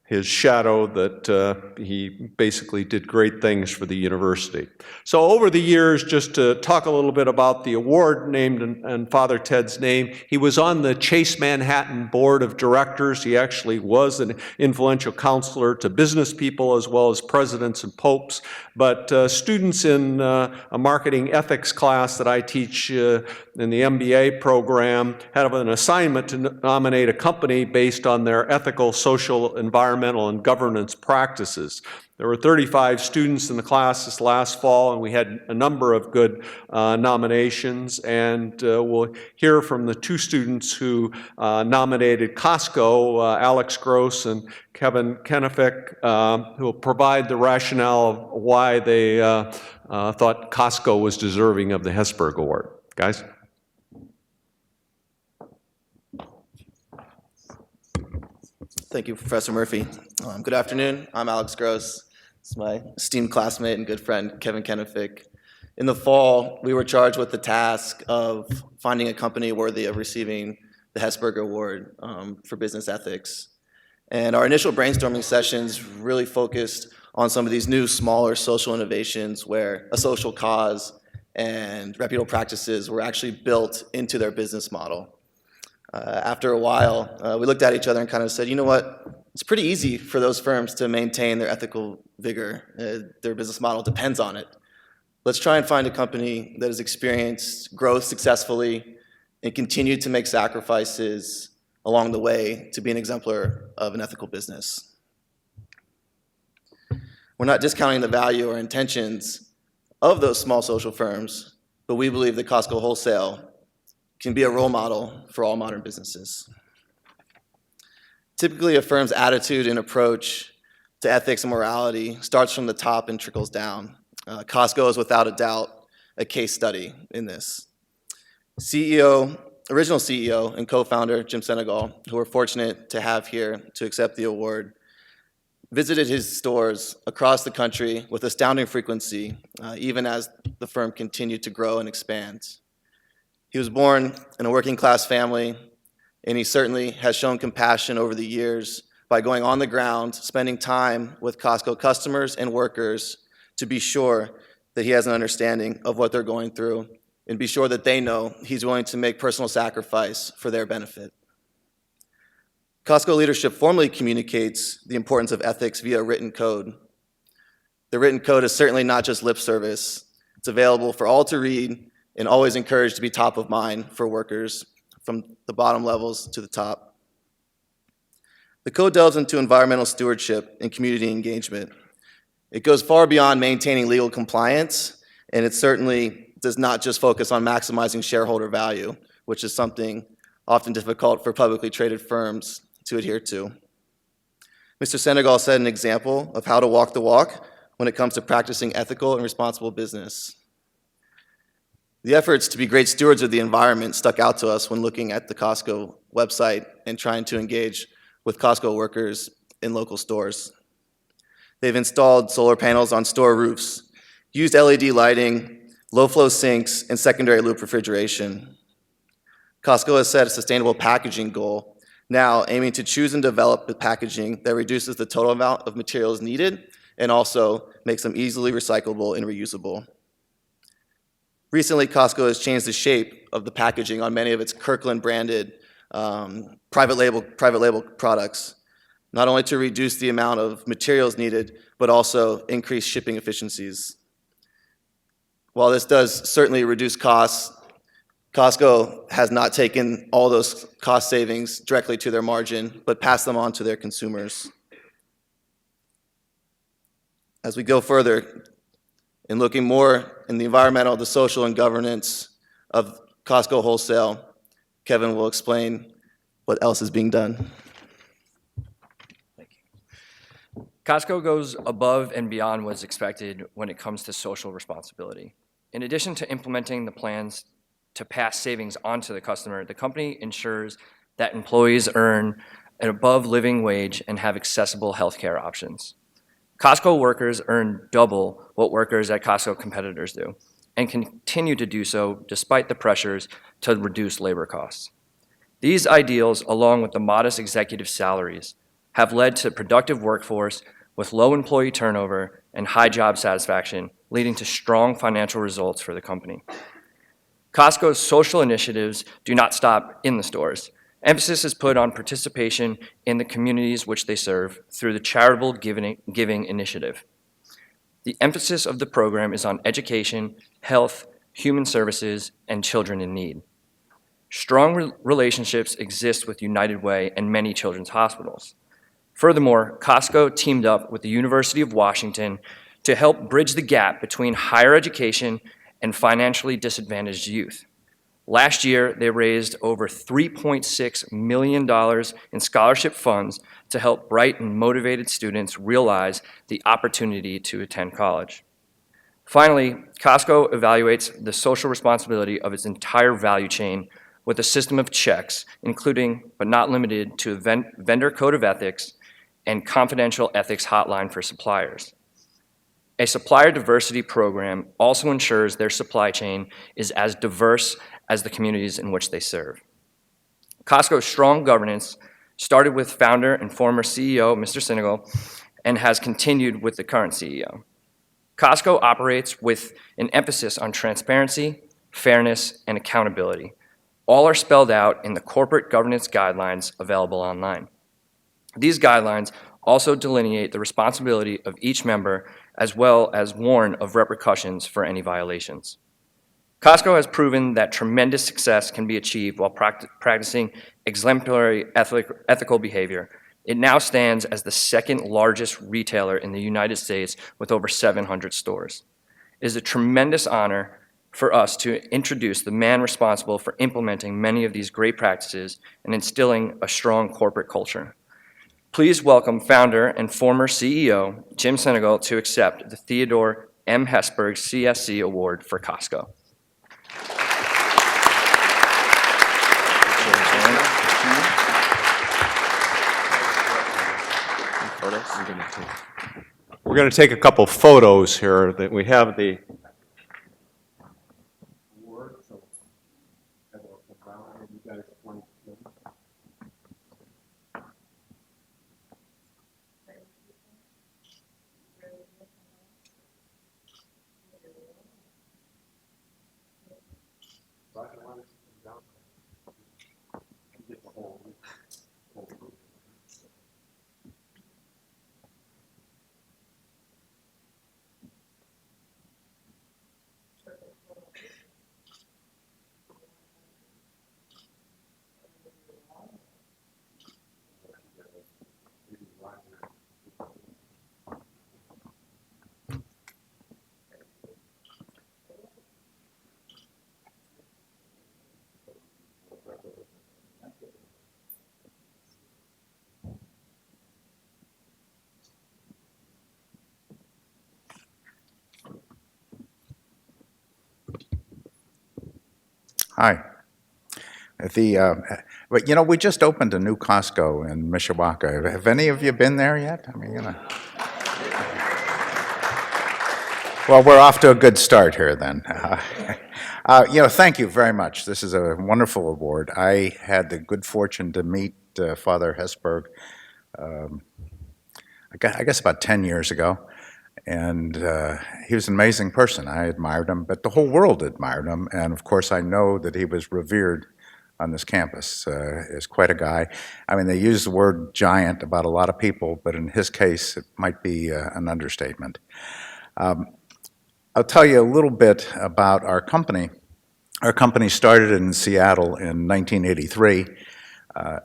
his shadow that he basically did great things for the university. So over the years, just to talk a little bit about the award named in Father Ted's name, he was on the Chase Manhattan Board of Directors. He actually was an influential counselor to business people as well as presidents and popes. But students in a marketing ethics class that I teach in the MBA program had an assignment to nominate a company based on their ethical, social, environmental, and governance practices. There were 35 students in the class this last fall, and we had a number of good nominations. And we'll hear from the two students who nominated CostCo, Alex Gross and Kevin Kennefick, who will provide the rationale of why they thought CostCo was deserving of the Hesburgh Award. Guys? Thank you, Professor Murphy. Good afternoon. I'm Alex Gross. It's my esteemed classmate and good friend, Kevin Kennefick. In the fall, we were charged with the task of finding a company worthy of receiving the Hesburgh Award for business ethics. And our initial brainstorming sessions really focused on some of these new, smaller social innovations where a social cause and reputable practices were actually built into their business model. After a while, we looked at each other and kind of said, you know what? It's pretty easy for those firms to maintain their ethical vigor. Their business model depends on it. Let's try and find a company that has experienced growth successfully and continued to make sacrifices along the way to be an exemplar of an ethical business. We're not discounting the value or intentions of those small social firms, but we believe that CostCo Wholesale can be a role model for all modern businesses. Typically, a firm's attitude and approach to ethics and morality starts from the top and trickles down. CostCo is without a doubt a case study in this. Original CEO and co-founder Jim Sinegal, who we're fortunate to have here to accept the award, visited his stores across the country with astounding frequency, even as the firm continued to grow and expand. He was born in a working-class family, and he certainly has shown compassion over the years by going on the ground, spending time with CostCo customers and workers to be sure that he has an understanding of what they're going through and be sure that they know he's willing to make personal sacrifice for their benefit. CostCo leadership formally communicates the importance of ethics via written code. The written code is certainly not just lip service. It's available for all to read and always encouraged to be top of mind for workers from the bottom levels to the top. The code delves into environmental stewardship and community engagement. It goes far beyond maintaining legal compliance, and it certainly does not just focus on maximizing shareholder value, which is something often difficult for publicly traded firms to adhere to. Mr. Sinegal set an example of how to walk the walk when it comes to practicing ethical and responsible business. The efforts to be great stewards of the environment stuck out to us when looking at the CostCo website and trying to engage with CostCo workers in local stores. They've installed solar panels on store roofs, used LED lighting, low-flow sinks, and secondary loop refrigeration. CostCo has set a sustainable packaging goal, now aiming to choose and develop the packaging that reduces the total amount of materials needed and also makes them easily recyclable and reusable. Recently, CostCo has changed the shape of the packaging on many of its Kirkland-branded private label products, not only to reduce the amount of materials needed, but also increase shipping efficiencies. While this does certainly reduce costs, CostCo has not taken all those cost savings directly to their margin, but passed them on to their consumers. As we go further, in looking more in the environmental, the social, and governance of CostCo Wholesale, Kevin will explain what else is being done. CostCo goes above and beyond what is expected when it comes to social responsibility. In addition to implementing the plans to pass savings on to the customer, the company ensures that employees earn an above living wage and have accessible healthcare options. CostCo workers earn double what workers at CostCo competitors do, and continue to do so despite the pressures to reduce labor costs. These ideals, along with the modest executive salaries, have led to productive workforce with low employee turnover and high job satisfaction, leading to strong financial results for the company. CostCo's social initiatives do not stop in the stores. Emphasis is put on participation in the communities which they serve through the charitable giving initiative. The emphasis of the program is on education, health, human services, and children in need. Strong relationships exist with United Way and many children's hospitals. Furthermore, CostCo teamed up with the University of Washington to help bridge the gap between higher education and financially disadvantaged youth. Last year, they raised over $3.6 million in scholarship funds to help bright and motivated students realize the opportunity to attend college. Finally, CostCo evaluates the social responsibility of its entire value chain with a system of checks, including but not limited to a vendor code of ethics and confidential ethics hotline for suppliers. A supplier diversity program also ensures their supply chain is as diverse as the communities in which they serve. CostCo's strong governance started with founder and former CEO, Mr. Sinegal, and has continued with the current CEO. CostCo operates with an emphasis on transparency, fairness, and accountability. All are spelled out in the corporate governance guidelines available online. These guidelines also delineate the responsibility of each member as well as warn of repercussions for any violations. CostCo has proven that tremendous success can be achieved while practicing exemplary ethical behavior. It now stands as the second largest retailer in the United States with over 700 stores. It is a tremendous honor for us to introduce the man responsible for implementing many of these great practices and instilling a strong corporate culture. Please welcome founder and former CEO, Jim Sinegal, to accept the Theodore M. Hesburgh C.S.C. Award for CostCo. We're going to take a couple photos here that we have the Hi. But we just opened a new Costco in Mishawaka. Have any of you been there yet? I mean, Well, we're off to a good start here then. Thank you very much. This is a wonderful award. I had the good fortune to meet Father Hesburgh, I guess about 10 years ago. And he was an amazing person. I admired him, but the whole world admired him. And of course, I know that he was revered on this campus as quite a guy. I mean, they use the word giant about a lot of people, but in his case, it might be an understatement. I'll tell you a little bit about our company. Our company started in Seattle in 1983.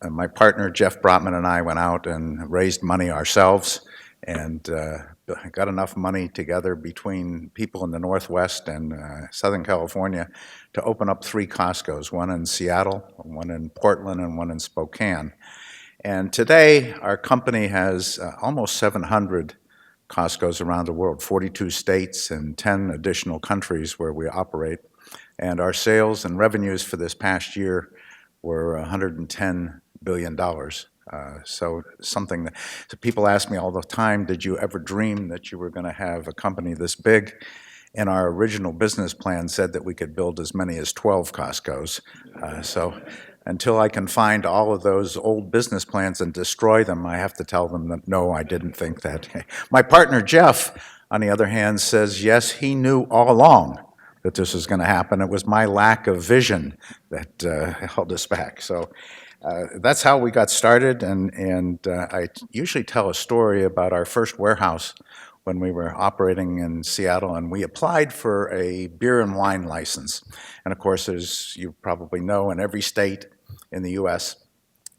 And my partner, Jeff Brotman, and I went out and raised money ourselves and got enough money together between people in the Northwest and Southern California to open up 3 CostCos, one in Seattle, one in Portland, and one in Spokane. And today, our company has almost 700 CostCos around the world, 42 states and 10 additional countries where we operate. And our sales and revenues for this past year were $110 billion. So something that people ask me all the time, did you ever dream that you were going to have a company this big? And our original business plan said that we could build as many as 12 CostCos. So until I can find all of those old business plans and destroy them, I have to tell them that, no, I didn't think that. My partner, Jeff, on the other hand, says, yes, he knew all along that this was going to happen. It was my lack of vision that held us back. So that's how we got started. And I usually tell a story about our first warehouse when we were operating in Seattle, and we applied for a beer and wine license. And of course, as you probably know, in every state in the US,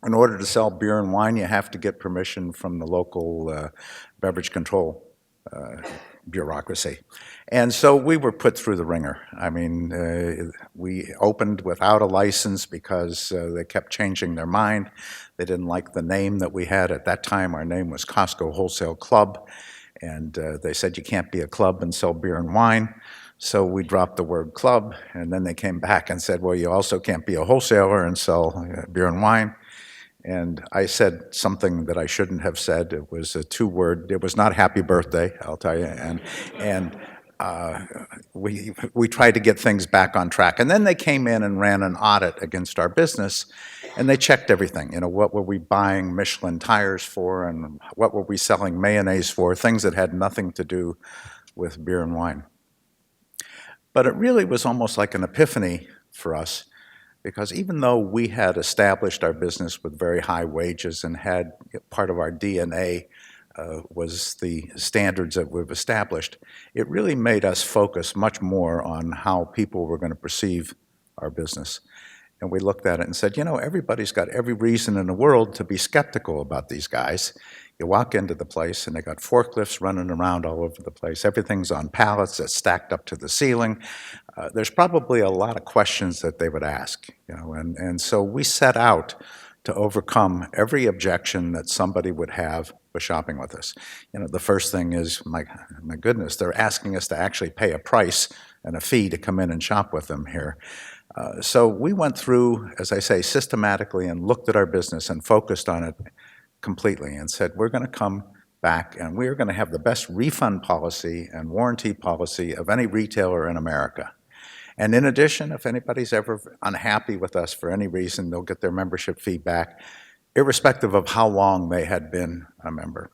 in order to sell beer and wine, you have to get permission from the local beverage control bureaucracy. And so we were put through the ringer. I mean, we opened without a license because they kept changing their mind. They didn't like the name that we had. At that time, our name was CostCo Wholesale Club. And they said you can't be a club and sell beer and wine. So we dropped the word club, and then they came back and said, well, you also can't be a wholesaler and sell beer and wine. And I said something that I shouldn't have said. It was a 2-word, it was not happy birthday, I'll tell you. And we tried to get things back on track. And then they came in and ran an audit against our business, and they checked everything. You know, what were we buying Michelin tires for, and what were we selling mayonnaise for, things that had nothing to do with beer and wine. But it really was almost like an epiphany for us, because even though we had established our business with very high wages and had part of our DNA was the standards that we've established, it really made us focus much more on how people were going to perceive our business. And we looked at it and said, you know, everybody's got every reason in the world to be skeptical about these guys. You walk into the place and they got forklifts running around all over the place. Everything's on pallets that's stacked up to the ceiling. There's probably a lot of questions that they would ask, you know, and so we set out to overcome every objection that somebody would have with shopping with us. You know, the first thing is, my goodness, they're asking us to actually pay a price and a fee to come in and shop with them here. So we went through, as I say, systematically and looked at our business and focused on it completely and said, we're going to come back and we're going to have the best refund policy and warranty policy of any retailer in America. And in addition, if anybody's ever unhappy with us for any reason, they'll get their membership fee back, irrespective of how long they had been a member.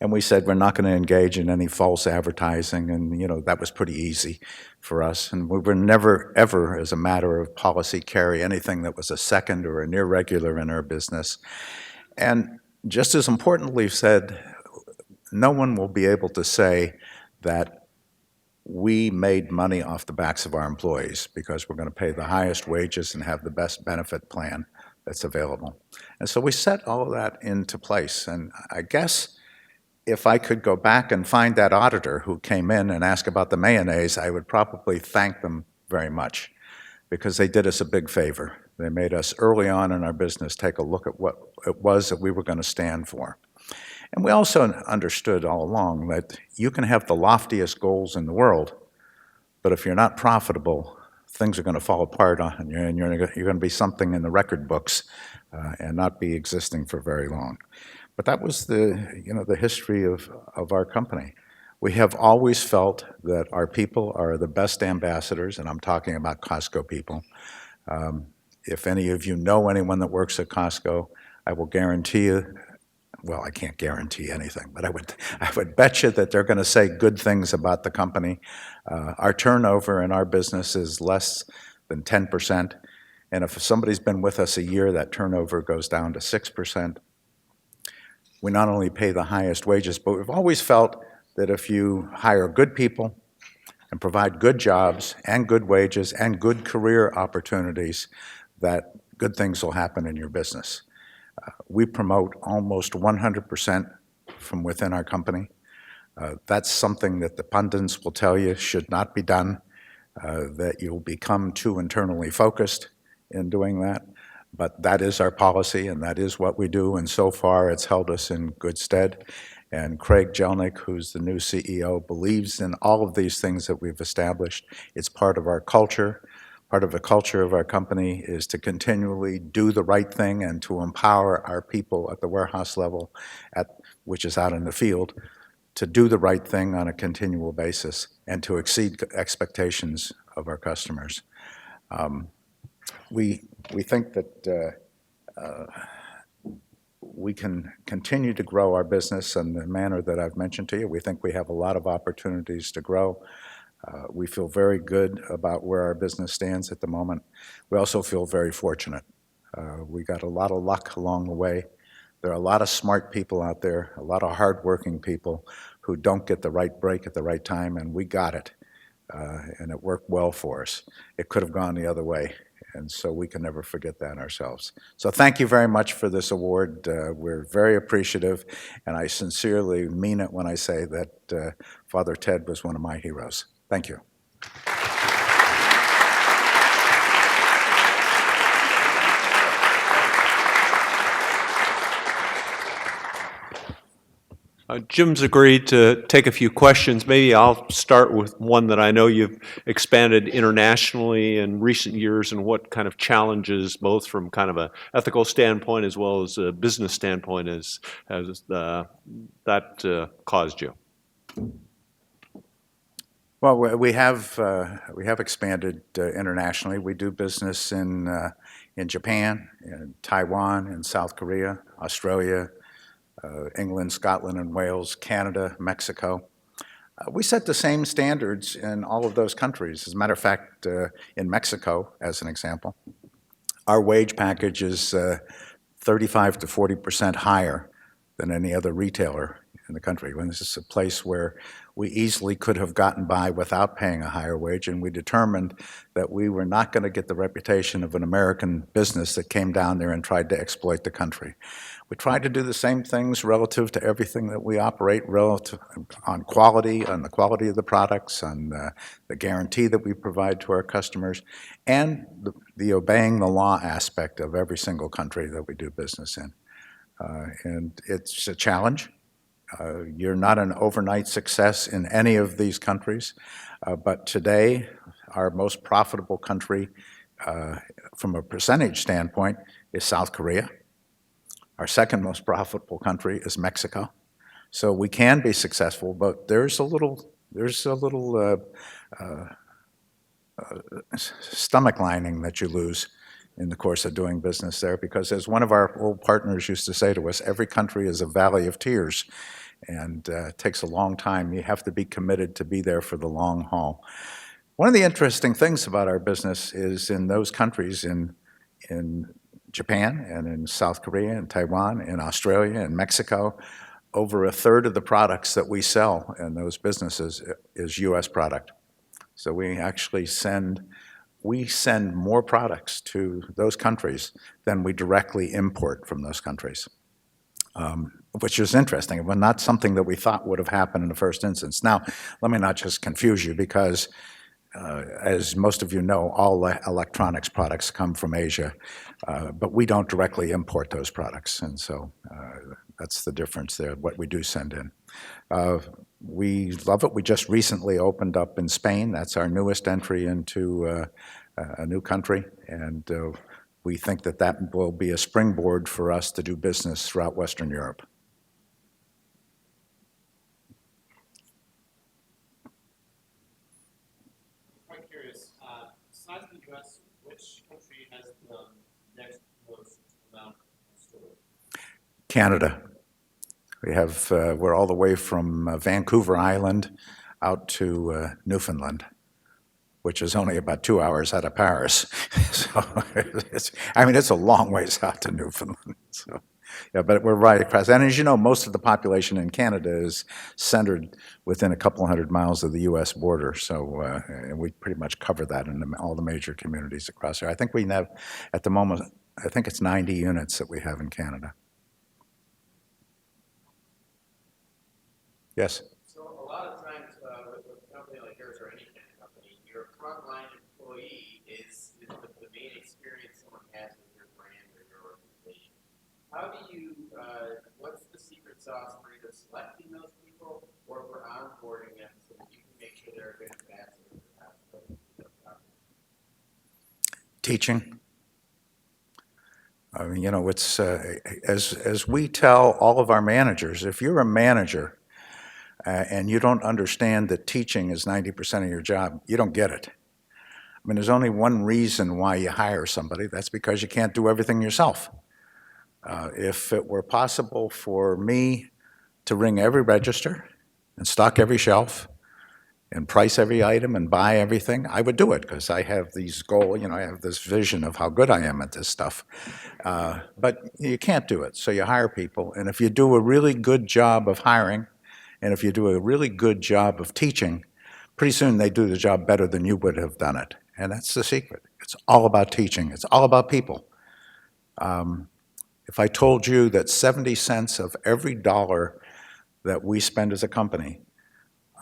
And we said we're not going to engage in any false advertising, and you know that was pretty easy for us. And we were never, ever, as a matter of policy, carry anything that was a second or an irregular in our business. And just as importantly said, no one will be able to say that we made money off the backs of our employees because we're going to pay the highest wages and have the best benefit plan that's available. And so we set all of that into place. And I guess if I could go back and find that auditor who came in and asked about the mayonnaise, I would probably thank them very much because they did us a big favor. They made us early on in our business take a look at what it was that we were going to stand for. And we also understood all along that you can have the loftiest goals in the world, but if you're not profitable, things are going to fall apart on you, and you're going to be something in the record books and not be existing for very long. But that was the history of our company. We have always felt that our people are the best ambassadors, and I'm talking about Costco people. If any of you know anyone that works at Costco, I will guarantee you, well, I can't guarantee anything, but I would bet you that they're going to say good things about the company. Our turnover in our business is less than 10%, and if somebody's been with us a year, that turnover goes down to 6%. We not only pay the highest wages, but we've always felt that if you hire good people and provide good jobs and good wages and good career opportunities, that good things will happen in your business. We promote almost 100% from within our company. That's something that the pundits will tell you should not be done, that you'll become too internally focused in doing that. But that is our policy, and that is what we do, and so far it's held us in good stead. And Craig Jelnick, who's the new CEO, believes in all of these things that we've established. It's part of our culture. Part of the culture of our company is to continually do the right thing and to empower our people at the warehouse level, which is out in the field, to do the right thing on a continual basis and to exceed expectations of our customers. We think that we can continue to grow our business in the manner that I've mentioned to you. We think we have a lot of opportunities to grow. We feel very good about where our business stands at the moment. We also feel very fortunate. We got a lot of luck along the way. There are a lot of smart people out there, a lot of hardworking people who don't get the right break at the right time, and we got it. And it worked well for us. It could have gone the other way, and so we can never forget that ourselves. So thank you very much for this award. We're very appreciative, and I sincerely mean it when I say that Father Ted was one of my heroes. Thank you. Jim's agreed to take a few questions. Maybe I'll start with one that I know you've expanded internationally in recent years, and what kind of challenges, both from kind of an ethical standpoint as well as a business standpoint, has that caused you? Well, we have expanded internationally. We do business in Japan, in Taiwan, in South Korea, Australia, England, Scotland, and Wales, Canada, Mexico. We set the same standards in all of those countries. As a matter of fact, in Mexico, as an example, our wage package is 35 to 40% higher than any other retailer in the country. And this is a place where we easily could have gotten by without paying a higher wage, and we determined that we were not going to get the reputation of an American business that came down there and tried to exploit the country. We tried to do the same things relative to everything that we operate, relative on quality, on the quality of the products, on the guarantee that we provide to our customers, and the obeying the law aspect of every single country that we do business in. And it's a challenge. You're not an overnight success in any of these countries, but today our most profitable country from a percentage standpoint is South Korea. Our second most profitable country is Mexico. So we can be successful, but there's a little stomach lining that you lose in the course of doing business there, because as one of our old partners used to say to us, every country is a valley of tears, and it takes a long time. You have to be committed to be there for the long haul. One of the interesting things about our business is in those countries, in Japan and in South Korea and Taiwan and Australia and Mexico, over a third of the products that we sell in those businesses is U.S. product. So we actually send more products to those countries than we directly import from those countries, which is interesting, but not something that we thought would have happened in the first instance. Now, let me not just confuse you, because as most of you know, all electronics products come from Asia, but we don't directly import those products, and so that's the difference there, what we do send in. We love it. We just recently opened up in Spain. That's our newest entry into a new country, and we think that that will be a springboard for us to do business throughout Western Europe. Canada. We're all the way from Vancouver Island out to Newfoundland, which is only about 2 hours out of Paris. So it's a long ways out to Newfoundland. So, yeah, but we're right across. And as you know, most of the population in Canada is centered within a couple hundred miles of the U.S. border. So and we pretty much cover that in all the major communities across there. I think we have, at the moment, I think it's 90 units that we have in Canada. Yes? So a lot of times with a company like yours or any kind of company, your frontline employee is the main experience someone has with your brand or your organization. How do you, what's the secret sauce for either selecting those people or for onboarding them so that you can make sure they're a good ambassador for CostCo? Teaching. I mean, you know, it's, as we tell all of our managers, if you're a manager and you don't understand that teaching is 90% of your job, you don't get it. I mean, there's only one reason why you hire somebody. That's because you can't do everything yourself. If it were possible for me to ring every register and stock every shelf and price every item and buy everything, I would do it because I have these goals, you know, I have this vision of how good I am at this stuff. But you can't do it, so you hire people. And if you do a really good job of hiring, and if you do a really good job of teaching, pretty soon they do the job better than you would have done it. And that's the secret. It's all about teaching. It's all about people. If I told you that 70 cents of every dollar that we spend as a company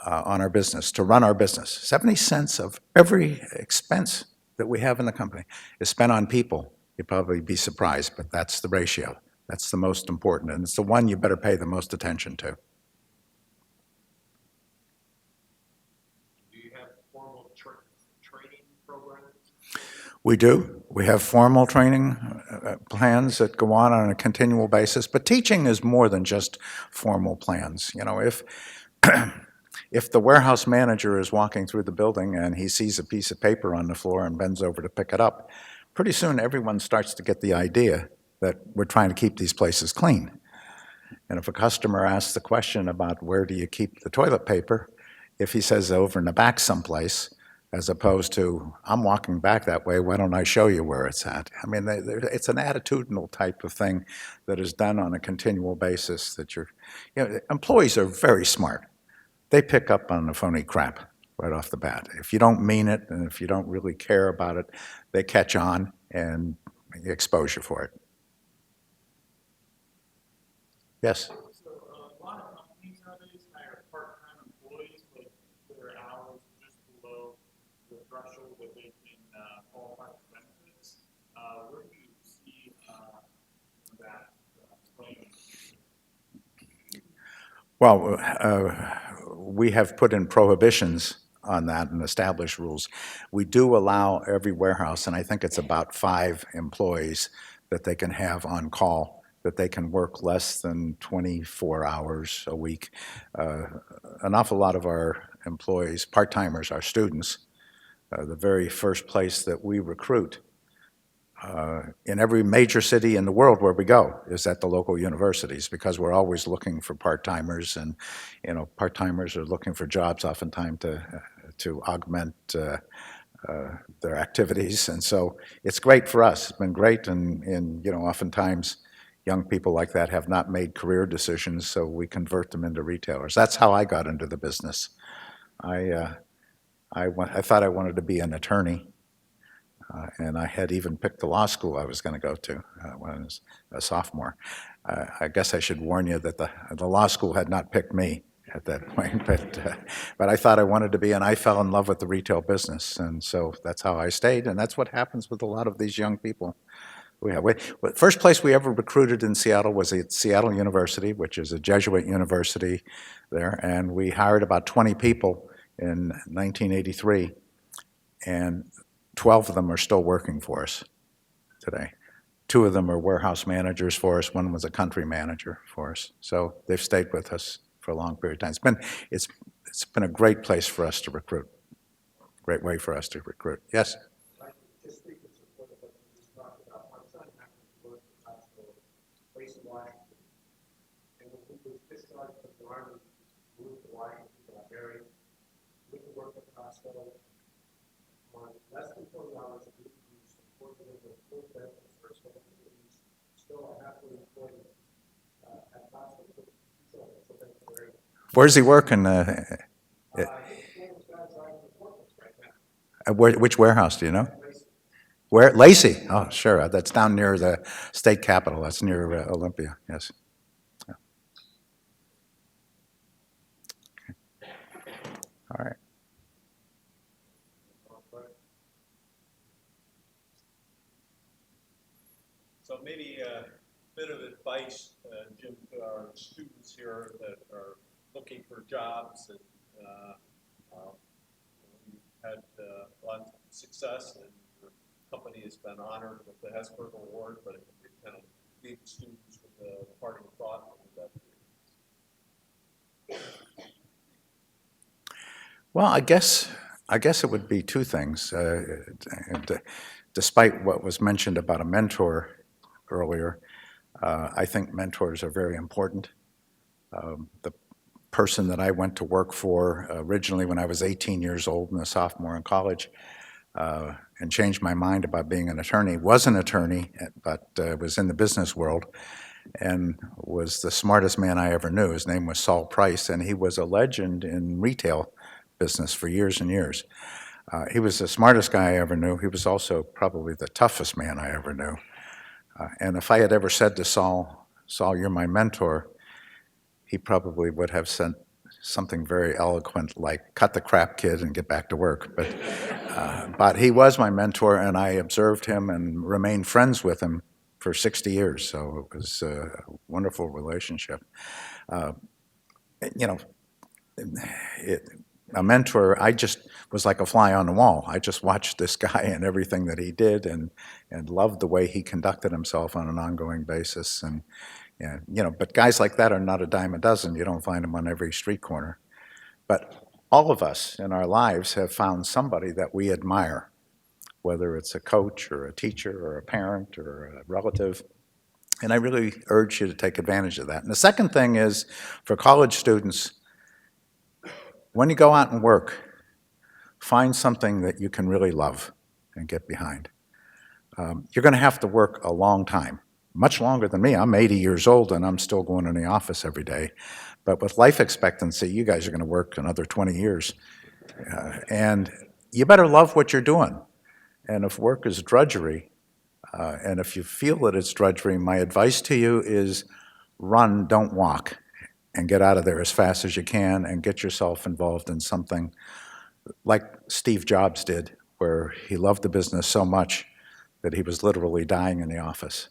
on our business, to run our business, 70 cents of every expense that we have in the company is spent on people, you'd probably be surprised, but that's the ratio. That's the most important, and it's the one you better pay the most attention to. Do you have formal training programs? We do. We have formal training plans that go on a continual basis, but teaching is more than just formal plans. You know, if the warehouse manager is walking through the building and he sees a piece of paper on the floor and bends over to pick it up, pretty soon everyone starts to get the idea that we're trying to keep these places clean. And if a customer asks the question about where do you keep the toilet paper, if he says over in the back someplace, as opposed to, I'm walking back that way, why don't I show you where it's at? I mean, it's an attitudinal type of thing that is done on a continual basis that employees are very smart. They pick up on the phony crap right off the bat. If you don't mean it and if you don't really care about it, they catch on and expose you for it. Yes? So a lot of companies nowadays hire part-time employees, but their hours are just below the threshold that they can qualify for benefits. Where do you see that playing? Well, we have put in prohibitions on that and established rules. We do allow every warehouse, and I think it's about 5 employees that they can have on call, that they can work less than 24 hours a week. An awful lot of our employees, part-timers, are students. The very first place that we recruit in every major city in the world where we go is at the local universities, because we're always looking for part-timers, and part-timers are looking for jobs oftentimes to augment their activities. And so it's great for us. It's been great, and oftentimes young people like that have not made career decisions, so we convert them into retailers. That's how I got into the business. I thought I wanted to be an attorney, and I had even picked the law school I was going to go to when I was a sophomore. I guess I should warn you that the law school had not picked me at that point, but I thought I wanted to be, and I fell in love with the retail business, and so that's how I stayed, and that's what happens with a lot of these young people. The first place we ever recruited in Seattle was at Seattle University, which is a Jesuit university there, and we hired about 20 people in 1983, and 12 of them are still working for us today. 2 of them are warehouse managers for us. 1 was a country manager for us. So they've stayed with us for a long period of time. It's been a great place for us to recruit. Great way for us to recruit. Yes? Just speak in support of what you just talked about. My son happens to work for CostCo, based in Washington. wife, Mary, with the work at CostCo, on less than 20 hours a week, we supported with the full benefits for small employees, still a happily employed at CostCo. So thank you very much. Where's he working? Which warehouse, do you know? Where? Lacey. Oh, sure. That's down near the state capitol. That's near Olympia, yes. Yeah. Okay. All right. So maybe a bit of advice, Jim, to our students here that are looking for jobs, and you've had a lot of success, and your company has been honored with the Hesburgh Award, but it kind of leave the students with a parting thought. Well, I guess it would be two things. Despite what was mentioned about a mentor earlier, I think mentors are very important. The person that I went to work for originally when I was 18 years old and a sophomore in college, and changed my mind about being an attorney, was an attorney, but was in the business world, and was the smartest man I ever knew. His name was Saul Price, and he was a legend in retail business for years and years. He was the smartest guy I ever knew. He was also probably the toughest man I ever knew. And if I had ever said to Saul, you're my mentor, he probably would have said something very eloquent like, cut the crap, kid, and get back to work. But he was my mentor, and I observed him and remained friends with him for 60 years. So it was a wonderful relationship. A mentor, I just was like a fly on the wall. I just watched this guy and everything that he did, and loved the way he conducted himself on an ongoing basis. And but guys like that are not a dime a dozen. You don't find them on every street corner. But all of us in our lives have found somebody that we admire, whether it's a coach or a teacher or a parent or a relative. And I really urge you to take advantage of that. And the second thing is, for college students, when you go out and work, find something that you can really love and get behind. You're going to have to work a long time, much longer than me. I'm 80 years old and I'm still going in the office every day. But with life expectancy, you guys are going to work another 20 years. And you better love what you're doing. And if work is drudgery, and if you feel that it's drudgery, my advice to you is run, don't walk, and get out of there as fast as you can and get yourself involved in something like Steve Jobs did, where he loved the business so much that he was literally dying in the office.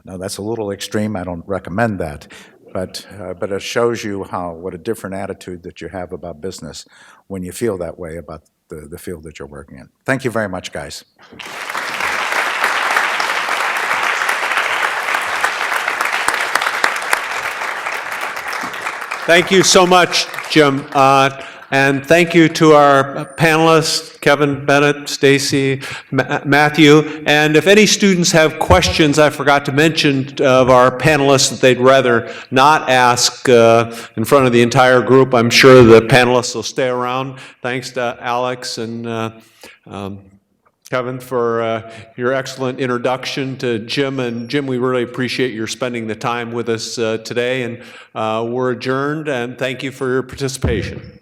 Now that's a little extreme, I don't recommend that, but it shows you what a different attitude that you have about business when you feel that way about the field that you're working in. Thank you very much, guys. Thank you so much, Jim. And thank you to our panelists, Kevin, Bennett, Stacy, Matthew. And if any students have questions I forgot to mention of our panelists that they'd rather not ask in front of the entire group, I'm sure the panelists will stay around. Thanks to Alex and Kevin, for your excellent introduction to Jim. And Jim, we really appreciate your spending the time with us today. And we're adjourned, and thank you for your participation.